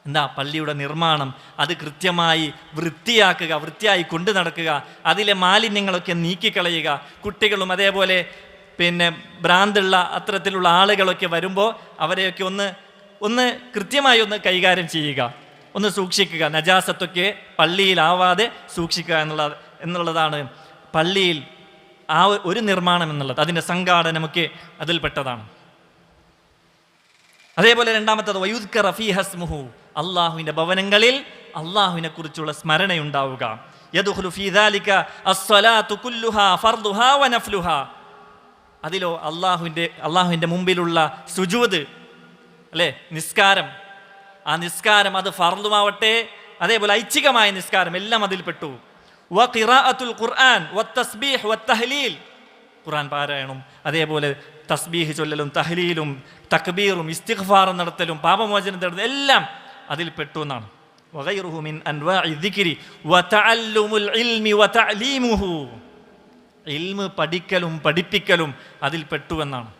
എന്താ? പള്ളിയുടെ നിർമ്മാണം, അത് കൃത്യമായി വൃത്തിയായി കൊണ്ടു നടക്കുക, അതിലെ മാലിന്യങ്ങളൊക്കെ നീക്കിക്കളയുക. കുട്ടികളും അതേപോലെ ഭ്രാന്തുള്ള അത്തരത്തിലുള്ള ആളുകളൊക്കെ വരുമ്പോൾ അവരെയൊക്കെ ഒന്ന് കൃത്യമായി ഒന്ന് കൈകാര്യം ചെയ്യുക, ഒന്ന് സൂക്ഷിക്കുക. നജാസത്തൊക്കെ പള്ളിയിലാവാതെ സൂക്ഷിക്കുക എന്നുള്ളതാണ് പള്ളിയിൽ ആ ഒരു നിർമ്മാണം എന്നുള്ളത്. അതിൻ്റെ സംഘാടനമൊക്കെ അതിൽപ്പെട്ടതാണ്. അതേപോലെ രണ്ടാമത്തത് വയുദ്കറ ഫീഹ ഇസ്മുഹു, അള്ളാഹുവിൻ്റെ ഭവനങ്ങളിൽ അള്ളാഹുവിനെ കുറിച്ചുള്ള സ്മരണയുണ്ടാവുക. യദ്ഖുലു ഫീ ദാലിക അസ്സലാത്തു കുല്ലുഹാ ഫർദുഹാ വനഫ്ലുഹാ, അതിലോ അള്ളാഹുവിൻ്റെ മുമ്പിലുള്ള സുജൂദ്, അല്ലേ, നിസ്കാരം, ആ നിസ്കാരം അത് ഫർദുമാവട്ടെ അതേപോലെ ഐച്ഛികമായ നിസ്കാരം എല്ലാം അതിൽപ്പെട്ടു. വഖിറാഅത്തുൽ ഖുർആൻ വത്തസ്ബീഹ് വത്തഹ്ലീൽ, ഖുർആൻ പാരായണം, അതേപോലെ തസ്ബീഹ് ചൊല്ലലും തഹ്ലീലും തക്ബീറും ഇസ്തിഗ്ഫാറും നടത്തലും പാപമോചനം തേടുന്നതും എല്ലാം അതിൽപ്പെട്ടു എന്നാണ്. വഗൈറുഹു മിൻ അൻവാഇ ദിക്രി വതഅല്ലുമുൽ ഇൽമി വതഅലീമുഹു, ഇൽമ് പഠിക്കലും പഠിപ്പിക്കലും അതിൽപ്പെട്ടു എന്നാണ്.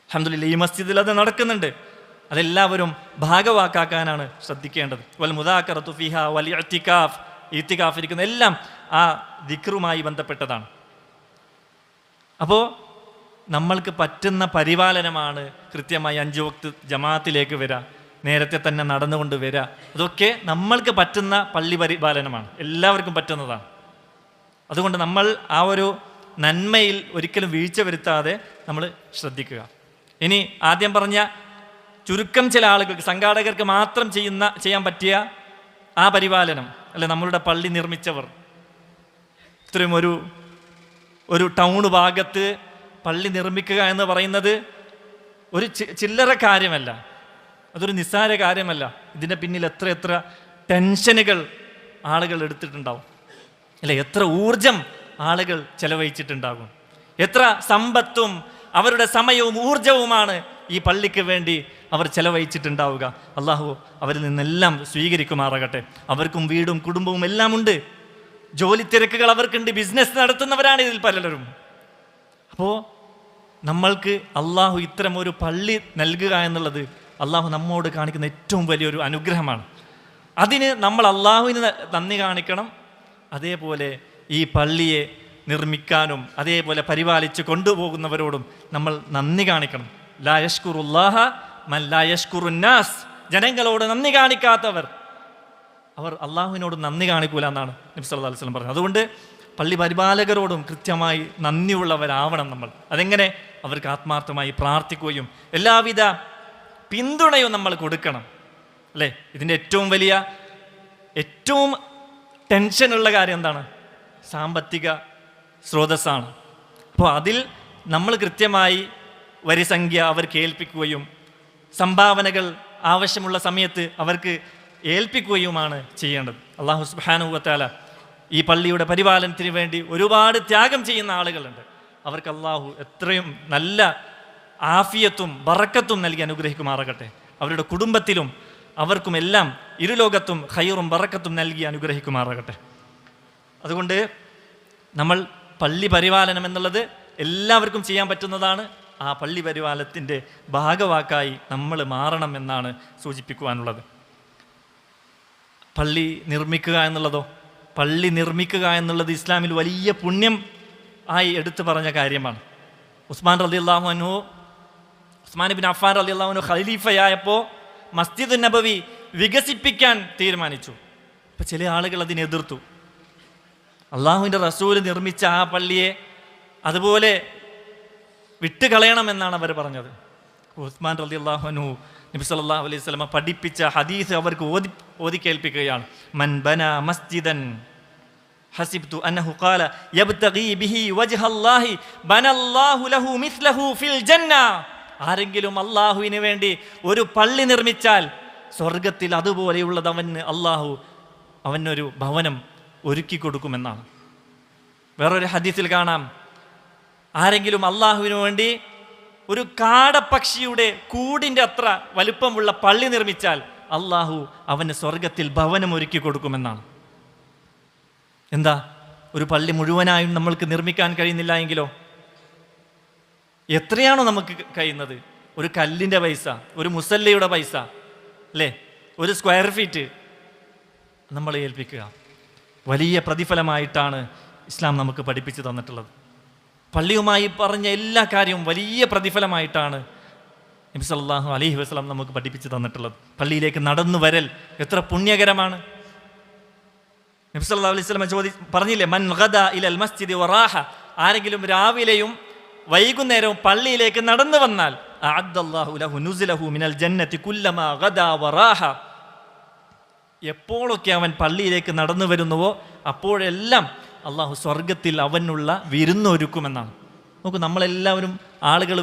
അൽഹംദുലില്ലാഹ് ഈ മസ്ജിദിൽ അത് നടക്കുന്നുണ്ട്. അതെല്ലാവരും ഭാഗവാക്കാക്കാനാണ് ശ്രദ്ധിക്കേണ്ടത്. വൽ മുദാക്കറത്തു ഫിഹാ വൽ ഇഅ്തികാഫ്, ഇഅ്തികാഫ് ഇരിക്കുന്ന എല്ലാം ആ ദിക്റുമായി ബന്ധപ്പെട്ടതാണ്. അപ്പോൾ നമ്മൾക്ക് പറ്റുന്ന പരിപാലനമാണ് കൃത്യമായി 5 വക്ത് ജമാഅത്തിലേക്ക് വരിക, നേരത്തെ തന്നെ നടന്നുകൊണ്ട് വരിക. അതൊക്കെ നമ്മൾക്ക് പറ്റുന്ന പള്ളി പരിപാലനമാണ്, എല്ലാവർക്കും പറ്റുന്നതാണ്. അതുകൊണ്ട് നമ്മൾ ആ ഒരു നന്മയിൽ ഒരിക്കലും വീഴ്ച വരുത്താതെ നമ്മൾ ശ്രദ്ധിക്കുക. ഇനി ആദ്യം പറഞ്ഞ ചുരുക്കം ചില ആളുകൾക്ക്, സംഘാടകർക്ക് മാത്രം ചെയ്യാൻ പറ്റിയ ആ പരിപാലനം, അല്ലെ, നമ്മളുടെ പള്ളി നിർമ്മിച്ചവർ, ഇത്രയും ഒരു ടൗൺ ഭാഗത്ത് പള്ളി നിർമ്മിക്കുക എന്ന് പറയുന്നത് ഒരു ചില്ലറ കാര്യമല്ല, അതൊരു നിസ്സാര കാര്യമല്ല. ഇതിൻ്റെ പിന്നിൽ എത്ര ടെൻഷനുകൾ ആളുകൾ എടുത്തിട്ടുണ്ടാവും, അല്ലെ, എത്ര ഊർജം ആളുകൾ ചെലവഴിച്ചിട്ടുണ്ടാകും, എത്ര സമ്പത്തും അവരുടെ സമയവും ഊർജവുമാണ് ഈ പള്ളിക്ക് വേണ്ടി അവർ ചെലവഴിച്ചിട്ടുണ്ടാവുക. അള്ളാഹു അവരിൽ നിന്നെല്ലാം സ്വീകരിക്കുമാറാകട്ടെ. അവർക്കും വീടും കുടുംബവും എല്ലാം ഉണ്ട്, ജോലി തിരക്കുകൾ അവർക്കുണ്ട്, ബിസിനസ് നടത്തുന്നവരാണ് ഇതിൽ പലരും. അപ്പോൾ നമ്മൾക്ക് അള്ളാഹു ഇത്തരം ഒരു പള്ളി നൽകുക എന്നുള്ളത് അള്ളാഹു നമ്മോട് കാണിക്കുന്ന ഏറ്റവും വലിയൊരു അനുഗ്രഹമാണ്. അതിന് നമ്മൾ അള്ളാഹുവിന് നന്ദി കാണിക്കണം. അതേപോലെ ഈ പള്ളിയെ നിർമ്മിക്കാനും അതേപോലെ പരിപാലിച്ച് കൊണ്ടുപോകുന്നവരോടും നമ്മൾ നന്ദി കാണിക്കണം. ലാ യഷ്കുറുല്ലാഹ മൻ ലാ യഷ്കുറുന്നാസ്, ജനങ്ങളോട് നന്ദി കാണിക്കാത്തവർ അവർ അള്ളാഹുവിനോട് നന്ദി കാണിക്കൂല എന്നാണ് നബി സല്ലല്ലാഹു അലൈഹി വസല്ലം പറഞ്ഞത്. അതുകൊണ്ട് പള്ളി പരിപാലകരോടും കൃത്യമായി നന്ദിയുള്ളവരാവണം നമ്മൾ. അതെങ്ങനെ? അവർക്ക് ആത്മാർത്ഥമായി പ്രാർത്ഥിക്കുകയും എല്ലാവിധ പിന്തുണയും നമ്മൾ കൊടുക്കണം, അല്ലേ? ഇതിൻ്റെ ഏറ്റവും ടെൻഷനുള്ള കാര്യം എന്താണ്? സാമ്പത്തിക സ്രോതസ്സാണ്. അപ്പോൾ അതിൽ നമ്മൾ കൃത്യമായി വരിസംഖ്യ അവർക്ക് ഏൽപ്പിക്കുകയും സംഭാവനകൾ ആവശ്യമുള്ള സമയത്ത് അവർക്ക് ഏൽപ്പിക്കുകയുമാണ് ചെയ്യേണ്ടത്. അല്ലാഹു സുബ്ഹാനഹു വ തആല ഈ പള്ളിയുടെ പരിപാലനത്തിന് വേണ്ടി ഒരുപാട് ത്യാഗം ചെയ്യുന്ന ആളുകളുണ്ട്. അവർക്ക് അല്ലാഹു എത്രയും നല്ല ആഫിയത്തും ബറക്കത്തും നൽകി അനുഗ്രഹിക്കുമാറാകട്ടെ. അവരുടെ കുടുംബത്തിലും അവർക്കുമെല്ലാം ഇരുലോകത്തും ഖൈറും ബറക്കത്തും നൽകി അനുഗ്രഹിക്കുമാറാകട്ടെ. അതുകൊണ്ട് നമ്മൾ പള്ളി പരിപാലനം എന്നുള്ളത് എല്ലാവർക്കും ചെയ്യാൻ പറ്റുന്നതാണ്. ആ പള്ളി പരിപാലനത്തിൻ്റെ ഭാഗവാക്കായി നമ്മൾ മാറണം എന്നാണ് സൂചിപ്പിക്കുവാനുള്ളത്. പള്ളി നിർമ്മിക്കുക എന്നുള്ളതോ? പള്ളി നിർമ്മിക്കുക എന്നുള്ളത് ഇസ്ലാമിൽ വലിയ പുണ്യം ആയി എടുത്തു പറഞ്ഞ കാര്യമാണ്. ഉസ്മാൻ ഇബ്നു അഫ്ഫാൻ റളിയല്ലാഹു അൻഹു ഖലീഫയായപ്പോൾ മസ്ജിദ് നബവി വികസിപ്പിക്കാൻ തീരുമാനിച്ചു. അപ്പോൾ ചില ആളുകൾ അതിനെ എതിർത്തു. അള്ളാഹുവിൻ്റെ റസൂൽ നിർമ്മിച്ച ആ പള്ളിയെ അതുപോലെ വിട്ടുകളയണമെന്നാണ് അവർ പറഞ്ഞത്. ഉസ്മാൻ റളിയല്ലാഹു അൻഹു നബി സല്ലല്ലാഹു അലൈഹി വസല്ലം പഠിപ്പിച്ച ഹദീസ് അവർക്ക് ഓതി കേൾപ്പിക്കുകയാണ്. മൻ ബനാ മസ്ജിദൻ ഹസിബ്തു അന്നഹു ഖാല യബ്തഗി ബിഹി വജ്ഹല്ലാഹി ബനല്ലാഹു ലഹു മിസ്ലഹു ഫിൽ ജന്ന. ആരെങ്കിലും അള്ളാഹുവിന് വേണ്ടി ഒരു പള്ളി നിർമ്മിച്ചാൽ സ്വർഗത്തിൽ അതുപോലെയുള്ളത് അവനൊരു ഭവനം ഒരുക്കി കൊടുക്കുമെന്നാണ്. വേറൊരു ഹദീസിൽ കാണാം, ആരെങ്കിലും അള്ളാഹുവിന് വേണ്ടി ഒരു കാടപ്പക്ഷിയുടെ കൂടിൻ്റെ അത്ര വലുപ്പമുള്ള പള്ളി നിർമ്മിച്ചാൽ അള്ളാഹു അവന് സ്വർഗത്തിൽ ഭവനം ഒരുക്കി കൊടുക്കുമെന്നാണ്. എന്താ, ഒരു പള്ളി മുഴുവനായും നമ്മൾക്ക് നിർമ്മിക്കാൻ കഴിയുന്നില്ല എങ്കിലോ എത്രയാണോ നമുക്ക് കഴിയുന്നത്? ഒരു കല്ലിൻ്റെ പൈസ, ഒരു മുസല്ലയുടെ പൈസ, അല്ലേ, 1 സ്ക്വയർ ഫീറ്റ് നമ്മളെ ഏൽപ്പിക്കുക. വലിയ പ്രതിഫലമായിട്ടാണ് ഇസ്ലാം നമുക്ക് പഠിപ്പിച്ചു തന്നിട്ടുള്ളത്. പള്ളിയുമായി പറഞ്ഞ എല്ലാ കാര്യവും വലിയ പ്രതിഫലമായിട്ടാണ് നബി സല്ലല്ലാഹു അലൈഹി വസല്ലം നമുക്ക് പഠിപ്പിച്ചു തന്നിട്ടുള്ളത്. പള്ളിയിലേക്ക് നടന്നു വരൽ എത്ര പുണ്യകരമാണ്. നബി സല്ലല്ലാഹു അലൈഹി വസല്ലം പറഞ്ഞില്ലേ, മൻ ഗദാ ഇലൽ മസ്ജിദി വറാഹ, ആരെങ്കിലും രാവിലെയും വൈകുന്നേരവും പള്ളിയിലേക്ക് നടന്നു വന്നാൽ അഅദ്ദല്ലാഹു ലഹു നുസ്ലഹു മിനൽ ജന്നതി കുല്ലമാ ഗദാ വറാഹ, എപ്പോഴൊക്കെ അവൻ പള്ളിയിലേക്ക് നടന്നു വരുന്നുവോ അപ്പോഴെല്ലാം അള്ളാഹു സ്വർഗത്തിൽ അവനുള്ള വിരുന്നൊരുക്കുമെന്നാണ്. നോക്കൂ, നമ്മളെല്ലാവരും ആളുകൾ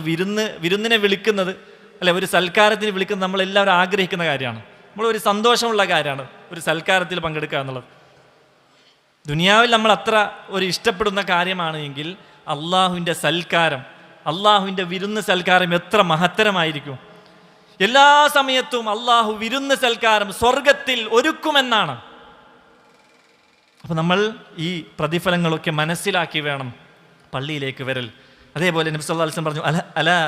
വിരുന്നിനെ വിളിക്കുന്നത്, അല്ലെ, ഒരു സൽക്കാരത്തിന് വിളിക്കുന്നത് നമ്മളെല്ലാവരും ആഗ്രഹിക്കുന്ന കാര്യമാണ്. നമ്മളൊരു സന്തോഷമുള്ള കാര്യമാണ് ഒരു സൽക്കാരത്തിൽ പങ്കെടുക്കുക എന്നുള്ളത്. ദുനിയാവിൽ നമ്മൾ അത്ര ഒരു ഇഷ്ടപ്പെടുന്ന കാര്യമാണ് എങ്കിൽ അള്ളാഹുവിൻ്റെ സൽക്കാരം, അള്ളാഹുവിൻ്റെ വിരുന്ന് സൽക്കാരം എത്ര മഹത്തരമായിരിക്കും. എല്ലാ സമയത്തും അള്ളാഹു വിരുന്ന് സൽക്കാരം സ്വർഗത്തിൽ ഒരുക്കുമെന്നാണ്. അപ്പം നമ്മൾ ഈ പ്രതിഫലങ്ങളൊക്കെ മനസ്സിലാക്കി വേണം പള്ളിയിലേക്ക് വരൽ. അതേപോലെ നബി സല്ലല്ലാഹു അലൈഹി വസല്ലം പറഞ്ഞു, അലാ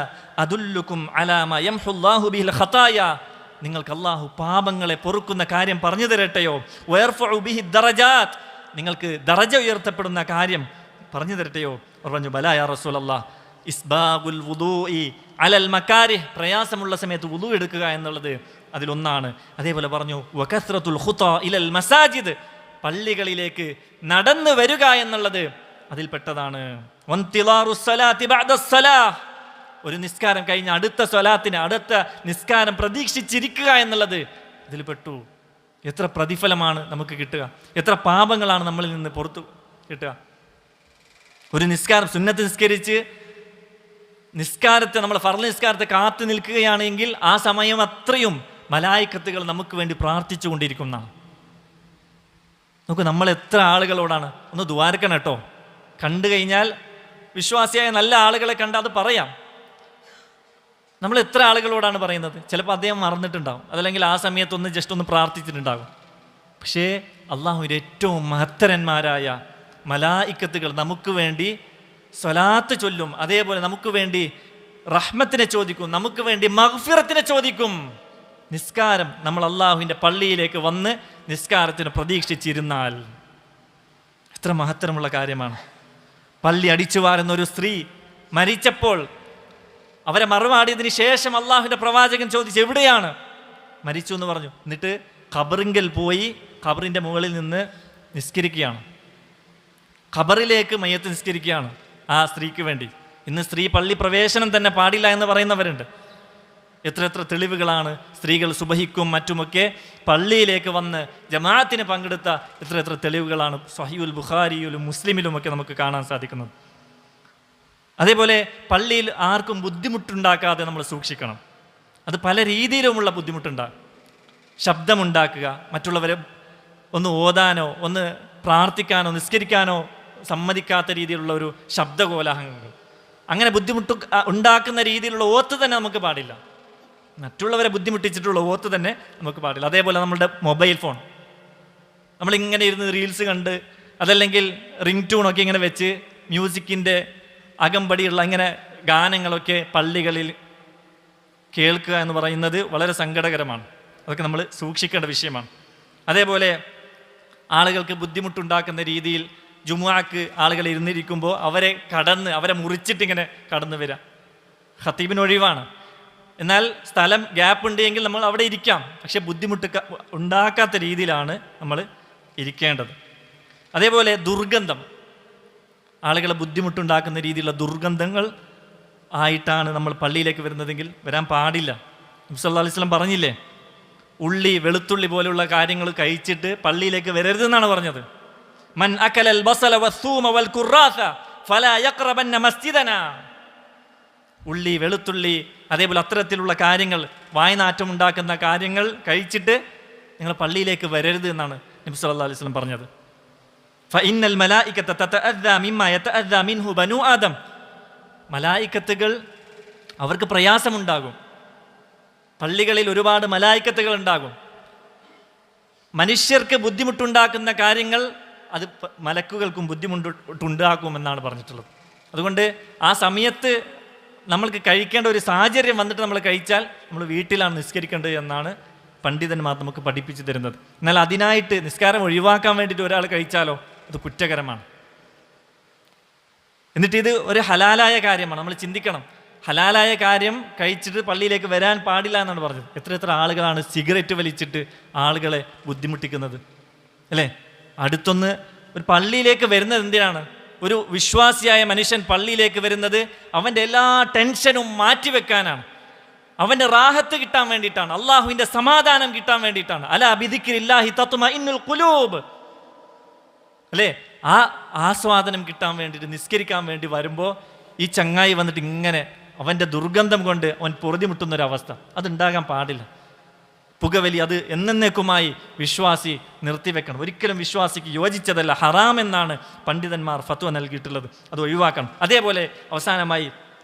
അദുല്ലുക്കും അലാ മാ യംഹുല്ലാഹു ബിഹിൽ ഖതായ, നിങ്ങൾക്ക് അള്ളാഹു പാപങ്ങളെ പൊറുക്കുന്ന കാര്യം പറഞ്ഞു തരട്ടെയോ, വയർഫഉ ബിഹി ദറജാത്ത്, നിങ്ങൾക്ക് ദറജ ഉയർത്തപ്പെടുന്ന കാര്യം പറഞ്ഞു തരട്ടെയോ. അവർ പറഞ്ഞു, ബലാ യാ റസൂലല്ലാഹ്, ഇസ്ബാഗുൽ വുദൂഇ അലൽ മകാരിഹ്, പ്രയാസമുള്ള സമയത്ത് വുദൂ എടുക്കുക എന്നുള്ളത് അതിലൊന്നാണ്. അതേപോലെ പറഞ്ഞു, വകസ്റത്തുൽ ഖുതാ ഇലൽ മസാജിദ്, പള്ളികളിലേക്ക് നടന്നു വരിക എന്നുള്ളത് അതിൽപ്പെട്ടതാണ്. വൻതിലാറുസ് സ്വലാത്തി ബഅദസ് സ്വലാഹ്, ഒരു നിസ്കാരം കഴിഞ്ഞ് അടുത്ത നിസ്കാരം പ്രതീക്ഷിച്ചിരിക്കുക എന്നുള്ളത് ഇതിൽപ്പെട്ടു. എത്ര പ്രതിഫലമാണ് നമുക്ക് കിട്ടുക, എത്ര പാപങ്ങളാണ് നമ്മളിൽ നിന്ന് പുറത്തു കിട്ടുക. ഒരു നിസ്കാരം സുന്നത്ത് നിസ്കരിച്ച് നിസ്കാരത്തെ, നമ്മൾ ഫർള് നിസ്കാരത്തെ കാത്തു നിൽക്കുകയാണെങ്കിൽ ആ സമയം അത്രയും മലായിക്കത്തുകൾ നമുക്ക് വേണ്ടി പ്രാർത്ഥിച്ചു കൊണ്ടിരിക്കുന്നതാണ്. നോക്കൂ, നമ്മൾ എത്ര ആളുകളോടാണ്, ഒന്ന് ദ്വാരക്കണം കേട്ടോ. കണ്ടു കഴിഞ്ഞാൽ വിശ്വാസിയായ നല്ല ആളുകളെ കണ്ട് അത് പറയാം. നമ്മൾ എത്ര ആളുകളോടാണ് പറയുന്നത്? ചിലപ്പോൾ അദ്ദേഹം മറന്നിട്ടുണ്ടാകും, അതല്ലെങ്കിൽ ആ സമയത്തൊന്ന് ജസ്റ്റ് ഒന്ന് പ്രാർത്ഥിച്ചിട്ടുണ്ടാകും. പക്ഷേ അള്ളാഹുവിൻ്റെ ഏറ്റവും മഹത്തരന്മാരായ മലായിക്കത്തുകൾ നമുക്ക് വേണ്ടി സ്വലാത്ത് ചൊല്ലും. അതേപോലെ നമുക്ക് വേണ്ടി റഹ്മത്തിനെ ചോദിക്കും, നമുക്ക് വേണ്ടി മഗ്ഫിറത്തിനെ ചോദിക്കും. നിസ്കാരം, നമ്മൾ അള്ളാഹുവിൻ്റെ പള്ളിയിലേക്ക് വന്ന് നിസ്കാരത്തിന് പ്രതീക്ഷിച്ചിരുന്നാൽ എത്ര മഹത്തരമുള്ള കാര്യമാണ്. പള്ളി അടിച്ചു വാരുന്ന ഒരു സ്ത്രീ മരിച്ചപ്പോൾ അവരെ മറുപാടിയതിന് ശേഷം അള്ളാഹുവിൻ്റെ പ്രവാചകൻ ചോദിച്ചു, എവിടെയാണ്? മരിച്ചു എന്ന് പറഞ്ഞു. എന്നിട്ട് ഖബറിങ്കൽ പോയി ഖബറിൻ്റെ മുകളിൽ നിന്ന് നിസ്കരിക്കുകയാണ്. ഖബറിലേക്ക് മയ്യത്ത് നിസ്കരിക്കുകയാണ് ആ സ്ത്രീക്ക് വേണ്ടി. ഇന്ന് സ്ത്രീ പള്ളി പ്രവേശനം തന്നെ പാടില്ല എന്ന് പറയുന്നവരുണ്ട്. എത്ര തെളിവുകളാണ്. സ്ത്രീകൾ സുബഹിക്കും മറ്റുമൊക്കെ പള്ളിയിലേക്ക് വന്ന് ജമാഅത്തിന് പങ്കെടുത്ത എത്ര തെളിവുകളാണ് സ്വഹീഹുൽ ബുഖാരിയിലും മുസ്ലിമിലുമൊക്കെ നമുക്ക് കാണാൻ സാധിക്കുന്നത്. അതേപോലെ പള്ളിയിൽ ആർക്കും ബുദ്ധിമുട്ടുണ്ടാക്കാതെ നമ്മൾ സൂക്ഷിക്കണം. അത് പല രീതിയിലുമുള്ള ബുദ്ധിമുട്ടുണ്ടാകും. ശബ്ദമുണ്ടാക്കുക, മറ്റുള്ളവരെ ഒന്ന് ഓതാനോ ഒന്ന് പ്രാർത്ഥിക്കാനോ നിസ്കരിക്കാനോ സമ്മതിക്കാത്ത രീതിയിലുള്ള ഒരു ശബ്ദകോലാഹലങ്ങൾ, അങ്ങനെ ബുദ്ധിമുട്ട് ഉണ്ടാക്കുന്ന രീതിയിലുള്ള ഓത്ത് തന്നെ നമുക്ക് പാടില്ല. മറ്റുള്ളവരെ ബുദ്ധിമുട്ടിച്ചിട്ടുള്ള ഓത്ത് തന്നെ നമുക്ക് പാടില്ല. അതേപോലെ നമ്മളുടെ മൊബൈൽ ഫോൺ, നമ്മളിങ്ങനെ ഇരുന്ന് റീൽസ് കണ്ട്, അതല്ലെങ്കിൽ റിംഗ് ട്യൂണൊക്കെ ഇങ്ങനെ വെച്ച് മ്യൂസിക്കിൻ്റെ അകമ്പടിയുള്ള ഇങ്ങനെ ഗാനങ്ങളൊക്കെ പള്ളികളിൽ കേൾക്കുക എന്ന് പറയുന്നത് വളരെ സങ്കടകരമാണ്. അതൊക്കെ നമ്മൾ സൂക്ഷിക്കേണ്ട വിഷയമാണ്. അതേപോലെ ആളുകൾക്ക് ബുദ്ധിമുട്ടുണ്ടാക്കുന്ന രീതിയിൽ ജുമുഅക്ക് ആളുകൾ ഇരുന്നിരിക്കുമ്പോൾ അവരെ മുറിച്ചിട്ടിങ്ങനെ കടന്നു വരാം. ഖത്തീബിന് ഒഴിവാണ്, എന്നാൽ സ്ഥലം ഗ്യാപ്പ് ഉണ്ടെങ്കിൽ നമ്മൾ അവിടെ ഇരിക്കാം. പക്ഷെ ബുദ്ധിമുട്ട് ഉണ്ടാക്കാത്ത രീതിയിലാണ് നമ്മൾ ഇരിക്കേണ്ടത്. അതേപോലെ ദുർഗന്ധം, ആളുകളെ ബുദ്ധിമുട്ടുണ്ടാക്കുന്ന രീതിയിലുള്ള ദുർഗന്ധങ്ങൾ ആയിട്ടാണ് നമ്മൾ പള്ളിയിലേക്ക് വരുന്നതെങ്കിൽ വരാൻ പാടില്ല. നബി സല്ലല്ലാഹു അലൈഹി വസല്ലം പറഞ്ഞില്ലേ, ഉള്ളി വെളുത്തുള്ളി പോലെയുള്ള കാര്യങ്ങൾ കഴിച്ചിട്ട് പള്ളിയിലേക്ക് വരരുതെന്നാണ് പറഞ്ഞത്. മൻ അകലൽ ബസല വസ്സൂമ വൽ ഖുറാസ ഫലാ യഖറബന്ന മസ്ജിദനാ. ഉള്ളി വെളുത്തുള്ളി അതേപോലെ അത്തരത്തിലുള്ള കാര്യങ്ങൾ, വായനാറ്റം ഉണ്ടാക്കുന്ന കാര്യങ്ങൾ കഴിച്ചിട്ട് നിങ്ങൾ പള്ളിയിലേക്ക് വരരുത് എന്നാണ് നബി സല്ലല്ലാഹു അലൈഹി വസല്ലം പറഞ്ഞത്. ഫഇന്നൽ മലായികത തതഅദ്ദാ മിമ്മാ യതഅദ്ദാ മിൻഹു ബനു ആദം. മലായികത്തുകൾ അവർക്ക് പ്രയാസമുണ്ടാകും. പള്ളികളിൽ ഒരുപാട് മലായികത്തുകൾ ഉണ്ടാകും. മനുഷ്യർക്ക് ബുദ്ധിമുട്ടുണ്ടാക്കുന്ന കാര്യങ്ങൾ അത് മലക്കുകൾക്കും ബുദ്ധിമുട്ടുണ്ടാക്കുമെന്നാണ് പറഞ്ഞിട്ടുള്ളത്. അതുകൊണ്ട് ആ സമയത്ത് നമ്മൾക്ക് കഴിക്കേണ്ട ഒരു സാഹചര്യം വന്നിട്ട് നമ്മൾ കഴിച്ചാൽ നമ്മൾ വീട്ടിലാണ് നിസ്കരിക്കേണ്ടത് എന്നാണ് പണ്ഡിതന്മാർ നമുക്ക് പഠിപ്പിച്ചു തരുന്നത്. എന്നാൽ അതിനായിട്ട് നിസ്കാരം ഒഴിവാക്കാൻ വേണ്ടിയിട്ട് ഒരാൾ കഴിച്ചാലോ അത് കുറ്റകരമാണ്. എന്നിട്ട് ഇത് ഒരു ഹലാലായ കാര്യമാണ്. നമ്മൾ ചിന്തിക്കണം, ഹലാലായ കാര്യം കഴിച്ചിട്ട് പള്ളിയിലേക്ക് വരാൻ പാടില്ല എന്നാണ് പറഞ്ഞത്. എത്ര ആളുകളാണ് സിഗരറ്റ് വലിച്ചിട്ട് ആളുകളെ ബുദ്ധിമുട്ടിക്കുന്നത് അല്ലേ? അടുത്തൊന്ന് ഒരു പള്ളിയിലേക്ക് വരുന്നത് എന്തിനാണ്? ഒരു വിശ്വാസിയായ മനുഷ്യൻ പള്ളിയിലേക്ക് വരുന്നത് അവൻ്റെ എല്ലാ ടെൻഷനും മാറ്റിവെക്കാനാണ്, അവൻ്റെ റാഹത്ത് കിട്ടാൻ വേണ്ടിയിട്ടാണ്, അള്ളാഹുവിൻ്റെ സമാധാനം കിട്ടാൻ വേണ്ടിയിട്ടാണ്. അലാ ബിദിക്രില്ലാഹി തത്മഇന്നുൽ ഖുലൂബ് അല്ലേ? ആ ആസ്വാദനം കിട്ടാൻ വേണ്ടിയിട്ട് നിസ്കരിക്കാൻ വേണ്ടി വരുമ്പോൾ ഈ ചങ്ങായി വന്നിട്ട് ഇങ്ങനെ അവൻ്റെ ദുർഗന്ധം കൊണ്ട് അവൻ പൊറുതിമുട്ടുന്നൊരവസ്ഥ അതുണ്ടാകാൻ പാടില്ല. പുകവലി അത് എന്നേക്കുമായി വിശ്വാസി നിർത്തിവെക്കണം. ഒരിക്കലും വിശ്വാസിക്ക് യോജിച്ചതല്ല, ഹറാം എന്നാണ് പണ്ഡിതന്മാർ ഫത്വ നൽകിയിട്ടുള്ളത്. അത് ഒഴിവാക്കണം. അതേപോലെ അവസാനമായി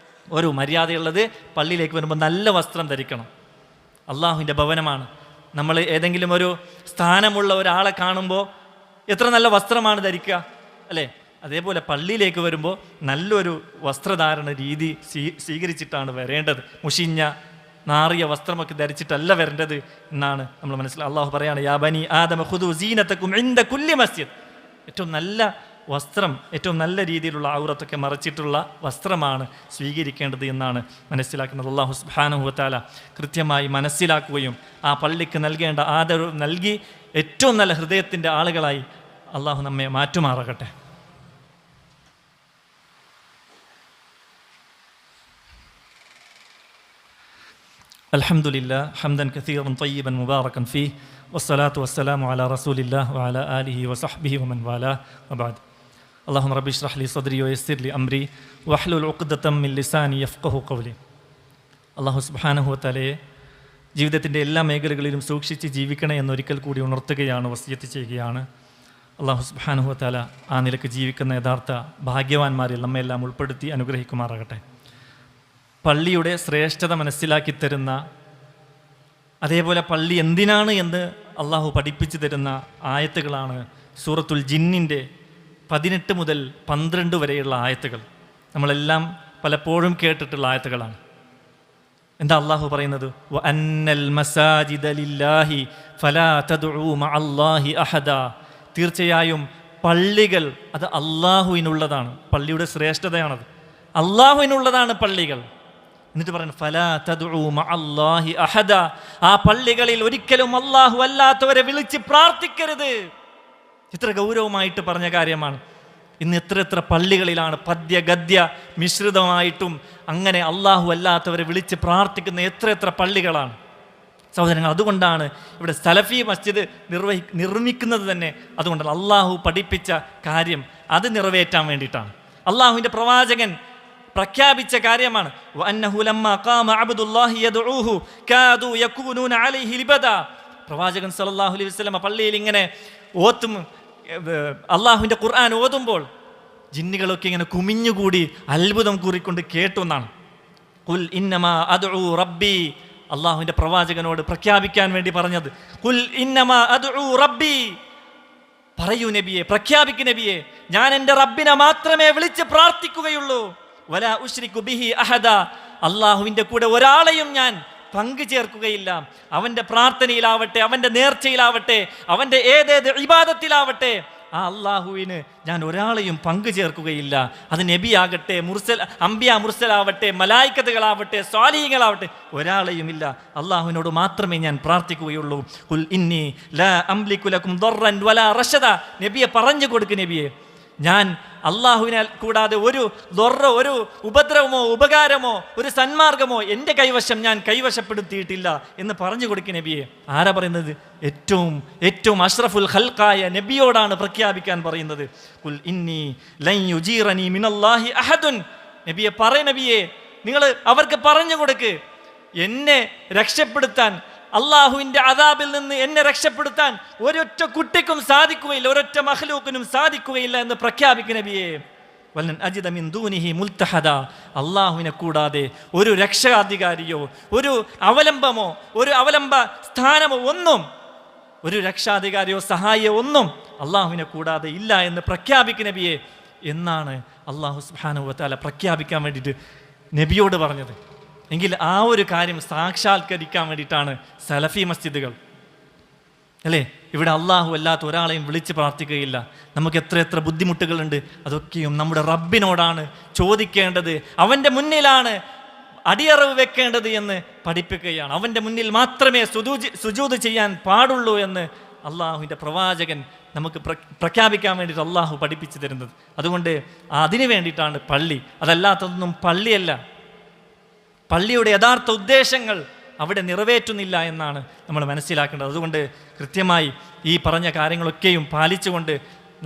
ഒരു മര്യാദയുള്ളത്, പള്ളിയിലേക്ക് വരുമ്പോൾ നല്ല വസ്ത്രം ധരിക്കണം. അള്ളാഹുവിൻ്റെ ഭവനമാണ്. നമ്മൾ ഏതെങ്കിലും ഒരു സ്ഥാനമുള്ള ഒരാളെ കാണുമ്പോൾ എത്ര നല്ല വസ്ത്രമാണ് ധരിക്കുക അല്ലേ? അതേപോലെ പള്ളിയിലേക്ക് വരുമ്പോൾ നല്ലൊരു വസ്ത്രധാരണ രീതി സ്വീകരിച്ചിട്ടാണ് വരേണ്ടത്. മുഷിഞ്ഞ നാറിയ വസ്ത്രമൊക്കെ ധരിച്ചിട്ടല്ല വരേണ്ടത് എന്നാണ് നമ്മൾ മനസ്സിലാക്കുക. അള്ളാഹു പറയാണ്, യാ ബനി ആദമ ഖുദൂ സീനതകും ഇൻദ കുല്ലി മസ്ജിദ്. ഏറ്റവും നല്ല വസ്ത്രം, ഏറ്റവും നല്ല രീതിയിലുള്ള ഔറത്തൊക്കെ മറച്ചിട്ടുള്ള വസ്ത്രമാണ് സ്വീകരിക്കേണ്ടത് എന്നാണ് മനസ്സിലാക്കുന്നത്. അള്ളാഹു സുബ്ഹാനഹു വ തആല കൃത്യമായി മനസ്സിലാക്കുകയും ആ പള്ളിക്ക് നൽകേണ്ട ആദരവ് നൽകി ഏറ്റവും നല്ല ഹൃദയത്തിൻ്റെ ആളുകളായി അള്ളാഹു നമ്മെ മാറ്റുമാറാകട്ടെ. അൽഹംദുലില്ലാ ഹംദൻ കസീറൻ ത്വയ്യിബൻ മുബാറകൻ ഫീഹ് വസ്സലാത്തു വസ്സലാമു അലാ റസൂലില്ലാഹ് വഅലാ ആലിഹി വസഹ്ബിഹി വമൻ വാലാഹ് വബഅദ്. അല്ലാഹുമ്മ റബ്ബി ഇശ്റഹ് ലി സദ്രി വയസ്സിർ ലി അംരി വഹ്ലുൽ ഉഖ്ദതം മിൻ ലിസാനി യഫ്ഖഹു ഖൗലി. അല്ലാഹു സുബ്ഹാനഹു വ തആലയെ ജീവിതത്തിൻ്റെ എല്ലാ മേഖലകളിലും സൂക്ഷിച്ച് ജീവിക്കണേ എന്നൊരിക്കൽ കൂടി ഉണർത്തുകയാണ്, വസിയത്ത് ചെയ്യുകയാണ്. അല്ലാഹു സുബ്ഹാനഹു വ തആല ആ നിലക്ക് ജീവിക്കുന്ന യഥാർത്ഥ ഭാഗ്യവാന്മാരിൽ നമ്മെല്ലാം ഉൾപ്പെടുത്തി അനുഗ്രഹിക്കുമാറാകട്ടെ. പള്ളിയുടെ ശ്രേഷ്ഠത മനസ്സിലാക്കി തരുന്ന, അതേപോലെ പള്ളി എന്തിനാണ് എന്ന് അള്ളാഹു പഠിപ്പിച്ചു തരുന്ന ആയത്തുകളാണ് സൂറത്തുൽ ജിന്നിൻ്റെ 18 മുതൽ 12 വരെയുള്ള ആയത്തുകൾ. നമ്മളെല്ലാം പലപ്പോഴും കേട്ടിട്ടുള്ള ആയത്തുകളാണ്. എന്താ അള്ളാഹു പറയുന്നത്? വഅന്നൽ മസാജിദ ലില്ലാഹി ഫലാ തദ്ഉ മഅല്ലാഹി അഹദ. തീർച്ചയായും പള്ളികൾ അത് അള്ളാഹുവിനുള്ളതാണ്. പള്ളിയുടെ ശ്രേഷ്ഠതയാണത്. അള്ളാഹുവിനുള്ളതാണ് പള്ളികൾ. എന്നിട്ട് പറയുന്നു ഫലാ തദ്ഉ മഅല്ലാഹി അഹദ. ആ പള്ളികളിൽ ഒരിക്കലും അള്ളാഹു അല്ലാത്തവരെ വിളിച്ച് പ്രാർത്ഥിക്കരുത്. ഇത്ര ഗൗരവമായിട്ട് പറഞ്ഞ കാര്യമാണ്. ഇന്ന് എത്ര പള്ളികളിലാണ് പദ്യ ഗദ്യ മിശ്രിതമായിട്ടും അങ്ങനെ അള്ളാഹു അല്ലാത്തവരെ വിളിച്ച് പ്രാർത്ഥിക്കുന്ന എത്ര പള്ളികളാണ് സഹോദരങ്ങൾ. അതുകൊണ്ടാണ് ഇവിടെ സലഫി മസ്ജിദ് നിർമ്മിക്കുന്നത് തന്നെ. അതുകൊണ്ടാണ് അള്ളാഹു പഠിപ്പിച്ച കാര്യം അത് നിറവേറ്റാൻ വേണ്ടിയിട്ടാണ്. അള്ളാഹുവിൻ്റെ പ്രവാചകൻ പ്രഖ്യാപിച്ച കാര്യമാണ്. വഅന്നഹു ലമ്മാ ഖാമ അബ്ദുല്ലാഹി യദ്ഊഹു കാദു യകൂനൂന അലൈഹി ലിബദാ. പ്രവാചകൻ സല്ലല്ലാഹു അലൈഹി വസല്ലം പള്ളിയിൽ ഇങ്ങനെ ഓത്തും അള്ളാഹുവിൻ്റെ ഖുർആൻ ഓതുമ്പോൾ ജിന്നുകളൊക്കെ ഇങ്ങനെ കുമിഞ്ഞുകൂടി അത്ഭുതം കൂറിക്കൊണ്ട് കേട്ടു എന്നാണ്. ഖുൽ ഇന്നമാ അദ്ഉ റബ്ബി. അള്ളാഹുവിൻ്റെ പ്രവാചകനോട് പ്രഖ്യാപിക്കാൻ വേണ്ടി പറഞ്ഞത് ഖുൽ ഇന്നമാ അദ്ഉ റബ്ബി. പറയൂ നബിയെ, പ്രഖ്യാപിക്കൂ നബിയെ, ഞാൻ എൻ്റെ റബ്ബിനെ മാത്രമേ വിളിച്ച് പ്രാർത്ഥിക്കുകയുള്ളൂ. വലാ ഉശ്രികു ബിഹി അഹദ. അള്ളാഹുവിൻ്റെ കൂടെ ഒരാളെയും ഞാൻ പങ്കു ചേർക്കുകയില്ല. അവൻ്റെ പ്രാർത്ഥനയിലാവട്ടെ, അവൻ്റെ നേർച്ചയിലാവട്ടെ, അവൻ്റെ ഏതേത് ഇബാദത്തിലാവട്ടെ, ആ അള്ളാഹുവിന് ഞാൻ ഒരാളെയും പങ്കു ചേർക്കുകയില്ല. അത് നബിയാകട്ടെ, അംബിയ മുർസലാവട്ടെ, മലായിക്കത്തുകളാവട്ടെ, സ്വാലിഹീങ്ങളാവട്ടെ, ഒരാളെയുമില്ല. അള്ളാഹുവിനോട് മാത്രമേ ഞാൻ പ്രാർത്ഥിക്കുകയുള്ളൂ. ഖുൽ ഇന്നി ലാ അംലികു ലക്കും ദർറൻ വലാ റശദ. നബിയെ പറഞ്ഞു കൊടുക്ക്, നബിയെ, ഞാൻ അള്ളാഹുവിനാൽ കൂടാതെ ഒരു ദൊറോ, ഒരു ഉപദ്രവമോ ഉപകാരമോ ഒരു സന്മാർഗമോ എൻ്റെ കൈവശം ഞാൻ കൈവശപ്പെടുത്തിയിട്ടില്ല എന്ന് പറഞ്ഞു കൊടുക്കുക നബിയെ. ആരാ പറയുന്നത്? ഏറ്റവും അഷ്റഫുൽ ഖൽഖായ നബിയോടാണ് പ്രഖ്യാപിക്കാൻ പറയുന്നത്. ഖുൽ ഇന്നി ലൻ യുജീറനി മിനല്ലാഹി അഹദുൻ. നബിയെ പറയ, നബിയെ നിങ്ങൾ അവർക്ക് പറഞ്ഞു കൊടുക്ക്, എന്നെ രക്ഷപ്പെടുത്താൻ, അള്ളാഹുവിൻ്റെ അദാബിൽ നിന്ന് എന്നെ രക്ഷപ്പെടുത്താൻ ഒരൊറ്റ കുട്ടിക്കും സാധിക്കുകയില്ല, ഒരൊറ്റ മഖ്ലൂക്കിനും സാധിക്കുകയില്ല എന്ന് പ്രഖ്യാപിക്കുന്ന നബിയെ. വലൻ അജിദ മിൻ ദൂനിഹി മുൽതഹദ. അള്ളാഹുവിനെ കൂടാതെ ഒരു രക്ഷാധികാരിയോ ഒരു അവലംബമോ ഒരു അവലംബ സ്ഥാനമോ ഒന്നും, ഒരു രക്ഷാധികാരിയോ സഹായിയോ ഒന്നും അള്ളാഹുവിനെ കൂടാതെ ഇല്ല എന്ന് പ്രഖ്യാപിക്കുന്ന നബിയെ എന്നാണ് അള്ളാഹു സുബ്ഹാനഹു വ തആല പ്രഖ്യാപിക്കാൻ വേണ്ടിയിട്ട് നബിയോട് പറഞ്ഞത്. എങ്കിൽ ആ ഒരു കാര്യം സാക്ഷാത്കരിക്കാൻ വേണ്ടിയിട്ടാണ് സലഫി മസ്ജിദുകൾ. അല്ലേ? ഇവിടെ അള്ളാഹു അല്ലാത്ത ഒരാളെയും വിളിച്ച് പ്രാർത്ഥിക്കുകയില്ല. നമുക്ക് എത്ര ബുദ്ധിമുട്ടുകളുണ്ട്, അതൊക്കെയും നമ്മുടെ റബ്ബിനോടാണ് ചോദിക്കേണ്ടത്. അവൻ്റെ മുന്നിലാണ് അടിയറവ് വെക്കേണ്ടത് എന്ന് പഠിപ്പിക്കുകയാണ്. അവൻ്റെ മുന്നിൽ മാത്രമേ സുജൂദ് ചെയ്യാൻ പാടുള്ളൂ എന്ന് അള്ളാഹുവിൻ്റെ പ്രവാചകൻ നമുക്ക് പ്രഖ്യാപിക്കാൻ വേണ്ടിയിട്ട് അള്ളാഹു പഠിപ്പിച്ചു തരുന്നത്. അതുകൊണ്ട് അതിനു വേണ്ടിയിട്ടാണ് പള്ളി, അതല്ലാത്തതൊന്നും പള്ളിയല്ല. പള്ളിയുടെ യഥാർത്ഥ ഉദ്ദേശങ്ങൾ അവിടെ നിറവേറ്റുന്നില്ല എന്നാണ് നമ്മൾ മനസ്സിലാക്കേണ്ടത്. അതുകൊണ്ട് കൃത്യമായി ഈ പറഞ്ഞ കാര്യങ്ങളൊക്കെയും പാലിച്ചുകൊണ്ട്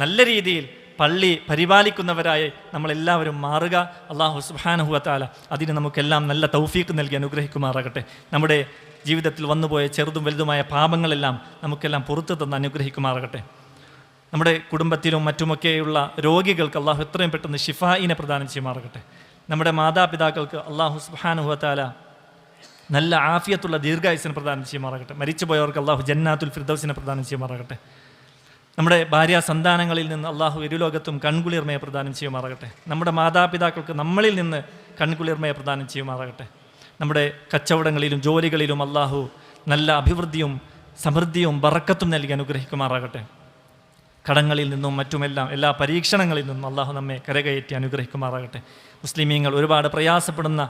നല്ല രീതിയിൽ പള്ളി പരിപാലിക്കുന്നവരായി നമ്മളെല്ലാവരും മാറുക. അള്ളാഹു സുബ്ഹാനഹു വ തആല അതിന് നമുക്കെല്ലാം നല്ല തൗഫീഖ് നൽകി അനുഗ്രഹിക്കുമാറാകട്ടെ. നമ്മുടെ ജീവിതത്തിൽ വന്നുപോയ ചെറുതും വലുതുമായ പാപങ്ങളെല്ലാം നമുക്കെല്ലാം പുറത്തു തന്ന് അനുഗ്രഹിക്കുമാറാകട്ടെ. നമ്മുടെ കുടുംബത്തിലും മറ്റുമൊക്കെയുള്ള രോഗികൾക്ക് അള്ളാഹു എത്രയും പെട്ടെന്ന് ഷിഫായിനെ പ്രദാനം ചെയ്യുമാറാകട്ടെ. നമ്മുടെ മാതാപിതാക്കൾക്ക് അള്ളാഹു സുബ്ഹാനഹു വ തആല നല്ല ആഫിയത്തുള്ള ദീർഘായുസിനെ പ്രദാനം ചെയ്യുമാറാകട്ടെ. മരിച്ചുപോയവർക്ക് അള്ളാഹു ജന്നാത്തുൽ ഫിർദൗസിനെ പ്രദാനം ചെയ്യുമാറാകട്ടെ. നമ്മുടെ ഭാര്യ സന്താനങ്ങളിൽ നിന്ന് അള്ളാഹു ഇരുലോകത്തും കൺകുളിർമയെ പ്രദാനം ചെയ്യുമാറാകട്ടെ. നമ്മുടെ മാതാപിതാക്കൾക്ക് നമ്മളിൽ നിന്ന് കൺകുളിർമയെ പ്രദാനം ചെയ്യുമാറാകട്ടെ. നമ്മുടെ കച്ചവടങ്ങളിലും ജോലികളിലും അള്ളാഹു നല്ല അഭിവൃദ്ധിയും സമൃദ്ധിയും ബറക്കത്തും നൽകി അനുഗ്രഹിക്കുമാറാകട്ടെ. കടങ്ങളിൽ നിന്നും മറ്റുമെല്ലാം എല്ലാ പരീക്ഷണങ്ങളിൽ നിന്നും അള്ളാഹു നമ്മെ കരകയറ്റി അനുഗ്രഹിക്കുമാറാകട്ടെ. മുസ്ലിമീങ്ങൾ ഒരുപാട് പ്രയാസപ്പെടുന്ന,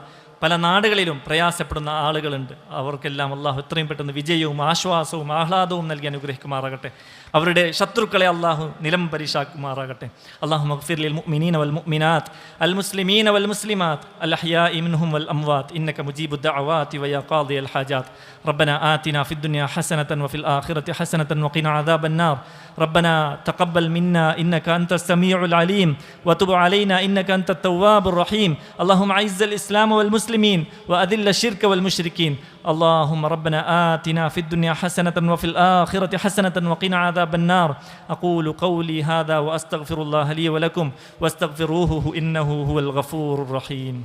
പല നാടുകളിലും പ്രയാസപ്പെടുന്ന ആളുകളുണ്ട്. അവർക്കെല്ലാം അള്ളാഹു എത്രയും പെട്ടെന്ന് വിജയവും ആശ്വാസവും ആഹ്ലാദവും നൽകി അനുഗ്രഹിക്കുമാറാകട്ടെ. അവരുടെ ശത്രുക്കളെ അള്ളാഹു നിലം പരിശാക്കുമാറാകട്ടെ. അല്ലാഹു മഗ്ഫിർ ലിൽ മുഅ്മിനീന വൽ മുഅ്മിനാത്ത് അൽ മുസ്ലിമീന വൽ മുസ്ലിമാത്ത് അൽ അഹ്യാഇ മിൻഹും വൽ അംവാത്ത് ഇന്നക മുജീബുദ് ദഅവാതി വയാ ഖാദിയൽ ഹാജാത്ത്. റബ്ബനാ ആതിനാ ഫിദ് ദുനിയാ ഹസനതൻ വഫിൽ ആഖിറതി ഹസനതൻ വഖിനാ അദാബൻ നാർ. റബ്ബനാ തഖബ്ബൽ മിന്നാ ഇന്നക അൻതസ് സമീഉൽ അലീം വതുബ് അലൈനാ ഇന്നക അൻതത് തവ്വാബുർ റഹീം. അല്ലാഹുമ്മ അഇസ്സൽ ഇസ്ലാമ വൽ മുസ്ലിമീൻ വഅദില്ല الشرك والمشركين. اللهم ربنا آتنا في الدنيا حسنة وفي الآخرة حسنة وقنا عذاب النار. أقول قولي هذا وأستغفر الله لي ولكم واستغفروه إنه هو الغفور الرحيم.